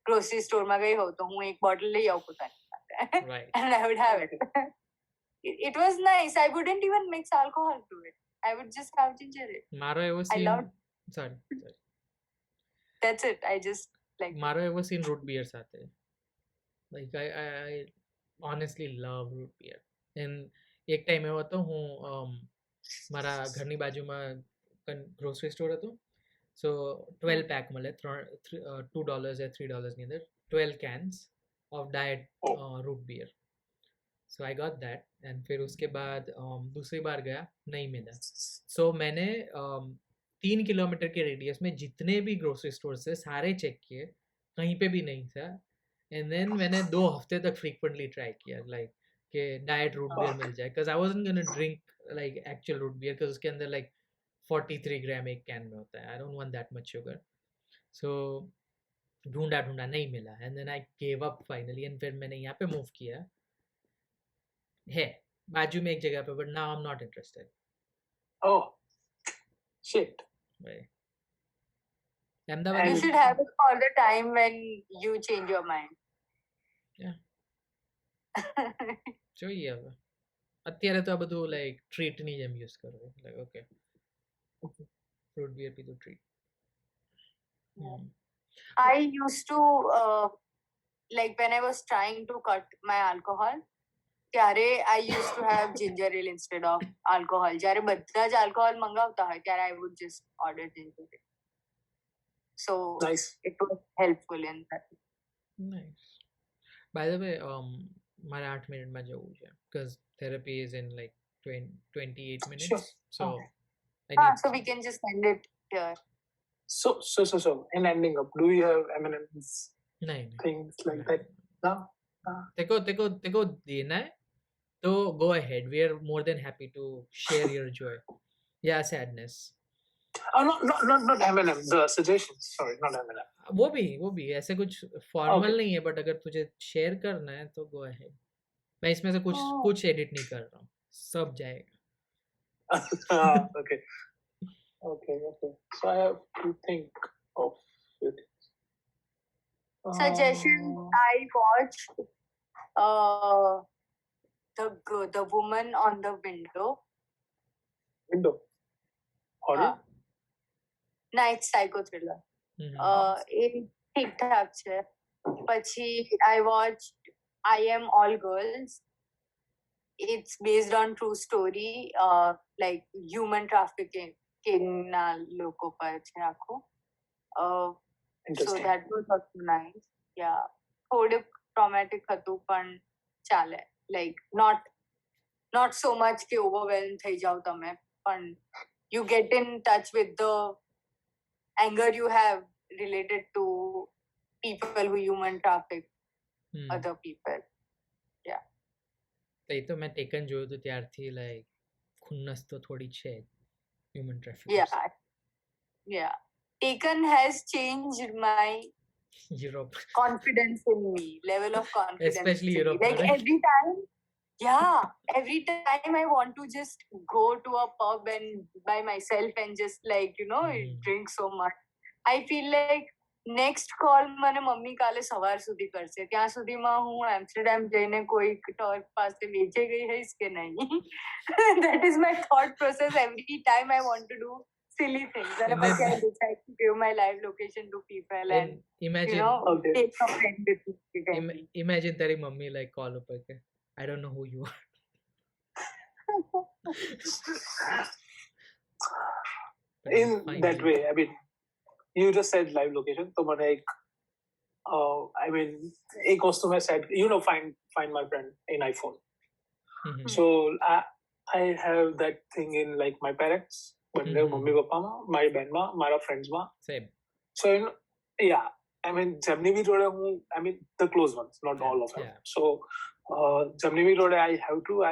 grocery store માં ગઈ હોઉં તો હું એક bottle લઈ આવું પોતાની સાથે and I would have it. It was nice. I wouldn't even mix alcohol to it. I would just have ginger ale. મારો એવો scene, sorry. That's it. I just like મારો એવો scene root beer સાથે. Like I honestly love root beer. And એક time એવો હતો હું મારા ઘરની બાજુમાં ગ્રોસરી સ્ટોર હતું. સો 12 પેક મળે $2 या $3 ની અંદર 12 cans of diet root beer. So I got that, and फिर उसके बाद दूसरी बार गया, नहीं मिला. So मैंने 3 किलोमीटर के रेडियस में जितने भी ग्रोसरी स्टोर से सारे चेक किए, कहीं पे भी नहीं था. एंड देन मैंने 2 हफ्ते तक फ्रीक्वेंटली ट्राई किया, लाइक कि डाइट रूट बियर मिल जाए, because I wasn't gonna drink like actual root beer, because उसके अंदर लाइक 43 ग्राम एक कैन में होता है. I don't want that much sugar. So ढूंढा नहीं मिला, and then I gave up finally. And फिर मैंने यहाँ पे मूव किया है बाजू में एक जगह पे, but now I am not interested. Oh, shit. Right. Ahmedabad You should have it for the time when you change your mind. Yeah. જોઈએ હવે. અત્યારે તો આ બધું લાઈક ટ્રીટ ની જેમ યુઝ કરવું, લાઈક ઓકે ફ્રૂટ બીયર પીધું treat. I used to like when I was trying to cut my alcohol, ત્યારે I used to have ginger ale instead of alcohol. જ્યારે બધા જ alcohol મંગાવતા હોય ત્યારે I would just order ginger ale. So Nice. it was helpful in that. Nice. By the way, મારે 8 મિનિટમાં જવું છે, because therapy is in like 28 minutes. Sure. So Okay. I need So we can just end it here. So, in ending up, do you have M&M's नहीं things like that? No? तेको देना है तो go ahead. We are more than happy to share your joy. Yeah, sadness. Oh, not M&M. The suggestions. Sorry, not M&M. वो भी ऐसे कुछ formal नहीं है, बट अगर तुझे शेयर करना है तो गो अहेड. मैं इसमें से कुछ एडिट नहीं कर रहा हूँ, सब जाएगा. Okay. So I have to think of it. Suggestion: I watched the woman on the window. Horror? Night psycho thriller. એ ઠીક ઠાક છે. પછી I watched I Am All Girls. It's based on true story, like human trafficking ના લોકો પર છે આખું. So that was also nice. Yeah, થોડુંક traumatic હતું પણ ચાલે. Like not so much કે overwhelm થઈ જાવ તમે, પણ you get in touch with the anger you have related to people who human traffic other people. Yeah. એ તો મેં ટેકન જોયું હતું ત્યારથી લાઈક ખુન્નસ તો થોડી છે human traffic. Yeah. Taken has changed my Europe confidence in me, level of confidence. Especially Europe. Like every time I want to just go to a pub and by myself and just like, drink so much. I feel like next call મને mummy કાલે સવાર સુધી કરશે, ત્યાં સુધીમાં હું Amsterdam જઈને કોઈ ટોર્ક પાસે વેચે ગઈ હઈશ કે નહીં. That is my thought process every time I want to do silly things. And પછી I decide to give my live location to people and imagine, take a friend with me. Imagine તારી mummy like call ઉપર કે I don't know who you are. In that way, I mean, you just said live location. So મને एक वस्तु मैं said, find my friend in iPhone. So I have that thing in like my parents, but their mummy papa ma, my band ma, mara friends ma. Same. So yeah, I mean, જેમની બી જોડે હું, I mean, the close ones, not all of them. Yeah. So જેમની બી જોડે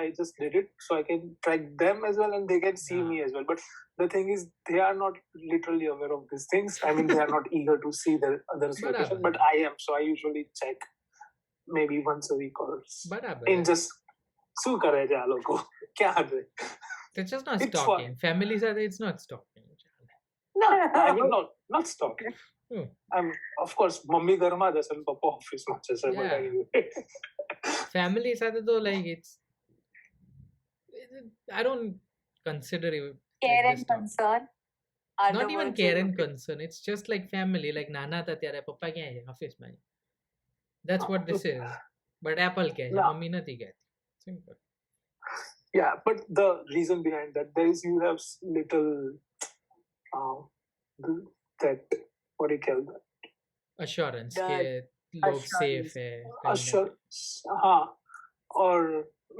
I just did it so I can track them as well and they can see me as well. But the thing is, they are not literally aware of these things. I mean, they are not eager to see the other's location, but I am. So I usually check maybe once a week or in just શું કરે છે આ લોકો, ક્યાં છે? It's just not stalking. Families are it's not stalking. No, I mean not stalking. I'm of course mummy ઘરમાં જ હશે, પપ્પા ઓફિસમાં છે. Family સાથે તો like it's I don't consider it care like and concern. Not even care and concern. It's just like family. Like નાના હતા ત્યારે પપ્પા ક્યાં છે? ઓફિસમાં. That's what this is. But Apple કહે છે, મમ્મી નથી કહેતી. Simple. Yeah, but the reason behind that, there is you have little that what do you call that? Assurance. लोग सेफ है कहीं ना Assure, हाँ, or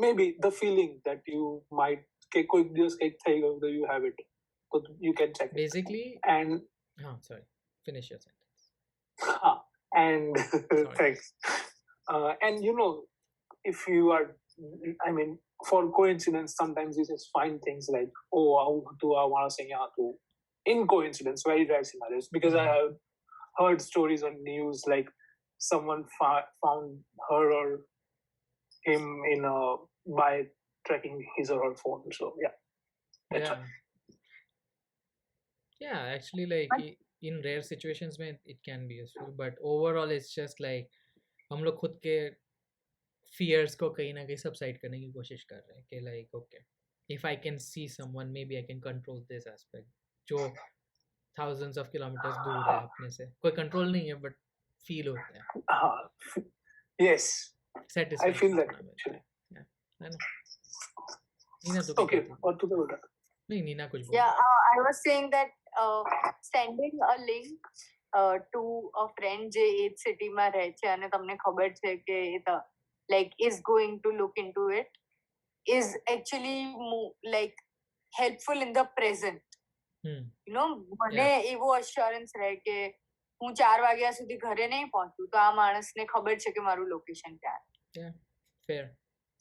maybe the feeling that you might कि कोई दिवस कहीं थेगा तो you have it, so you can check it. basically And sorry, finish your sentence. And Sorry. thanks. And if you are, I mean, for coincidence, sometimes you just find things like, oh, I want to say to in coincidence, very rare scenarios. Because I have heard stories on news like someone found her or him by tracking his or her phone. So yeah, actually, like in rare situations, में it can be useful, but overall, it's just like हम लोग खुद के fears को कहीं ना कहीं subside करने की कोशिश कर रहे हैं कि like okay, if I can see someone, maybe I can control this aspect. जो thousands of kilometers दूर है अपने से, कोई control नहीं है, but feel होता है. Yes, satisfaction. I feel that actually. Yeah, I know. Neena तो Okay, और तू क्या बोल रहा? नहीं, नीना कुछ बोल. Yeah, I was saying that sending a link to a friend જે એ જ સિટીમાં રહે છે અને તમને ખબર છે કે like is going to look into it is actually like helpful in the present. મને એવો assurance રહે કે હું 4 વાગ્યા સુધી ઘરે નહીં પહોંચું તો આ માણસને ખબર છે કે મારું લોકેશન ક્યાં છે. Yeah, fair.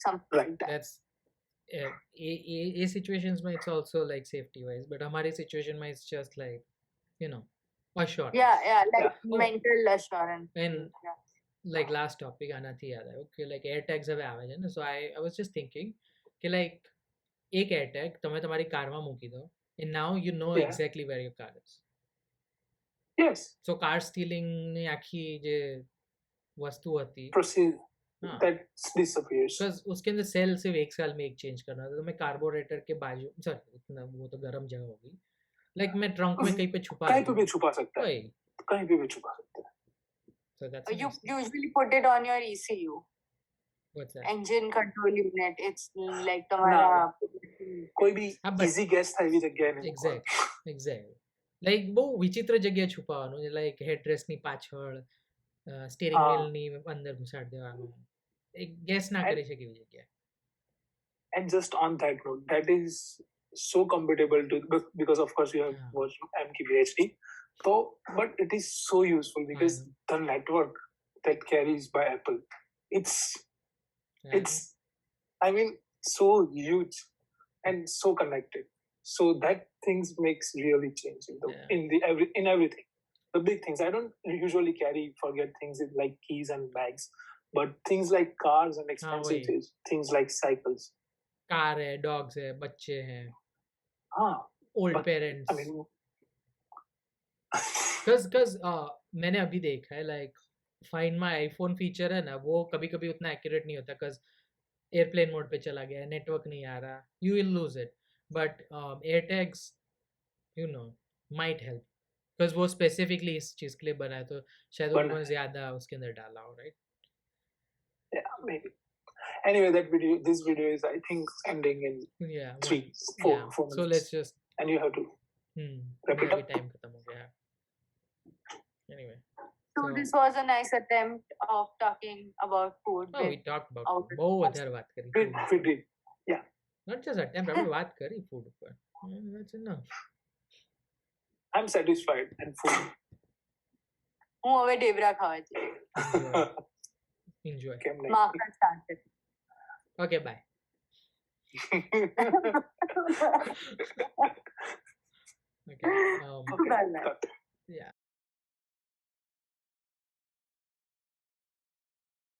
Something like that. That's a situations में it's also like safety wise, but हमारे situation में it's just like assurance. Like mental assurance. And like last topic आना थी याद है. Okay, like air tags હવે આવે છે ને, so I was just thinking કે like એક air tag તમે તમારી કારમાં મૂકી દો and now you know exactly where your car is. Yes. So car stealing ની આખી જે વસ્તુ હતી proceed that disappears. Because उसके अंदर सेल सिर्फ 1 साल में एक चेंज करना था, तो मैं कार्बोरेटर के बाजू इतना वो तो गर्म जगह होगी, लाइक मैं ट्रंक में कहीं पे छुपा सकता है, कहीं पे भी छुपा सकता है. So that's you usually put it on your ECU. What's that? Engine control unit. It's like तुम्हारा कोई भी easy guess था ये जगह नहीं. Exactly. Like બહુ વિચિત્ર જગ્યાએ છુપાવવાનું, like headrest ની પાછળ, સ્ટીરિંગ વ્હીલ ની અંદર ઘુસાડી દેવાનું, એક ગેસ ના કરી શકે એવી જગ્યા. And just on that note, that is so compatible to, because of course you have watched MK PhD, so but it is so useful because the network that carries by Apple, it's I mean so huge and so connected, so that things makes really change in everything. The big things I don't usually forget things like keys and bags, but things like cars and expensive things, things like cycles. Car है, dogs है, बच्चे हैं, old parents. I mean, because मैंने अभी देखा है like find my iPhone feature है ना, वो कभी कभी उतना एक्यूरेट नहीं होता बिकॉज एयरप्लेन मोड पे चला गया, नेटवर्क नहीं आ रहा, you will lose it. But air tags might help because वो स्पेसिफिकली इस चीज के लिए बना है, तो शायद उन्होंने ज्यादा उसके अंदर डाला हो, right? maybe. Anyway, this video is, I think, ending in 4 minutes. So let's just, and you have to wrap it up. Time khatam ho gaya. Anyway, so this was a nice attempt of talking about food. We talked about food. बहुत अच्छा बात करी. We did. Yeah. Not just attempt, हमने बात करी food पर. That's enough. I'm satisfied and full. હું હવે ઢેબરા ખાવા છે. Enjoy. માખણ સાથે. Okay, bye. Okay. Okay. Yeah.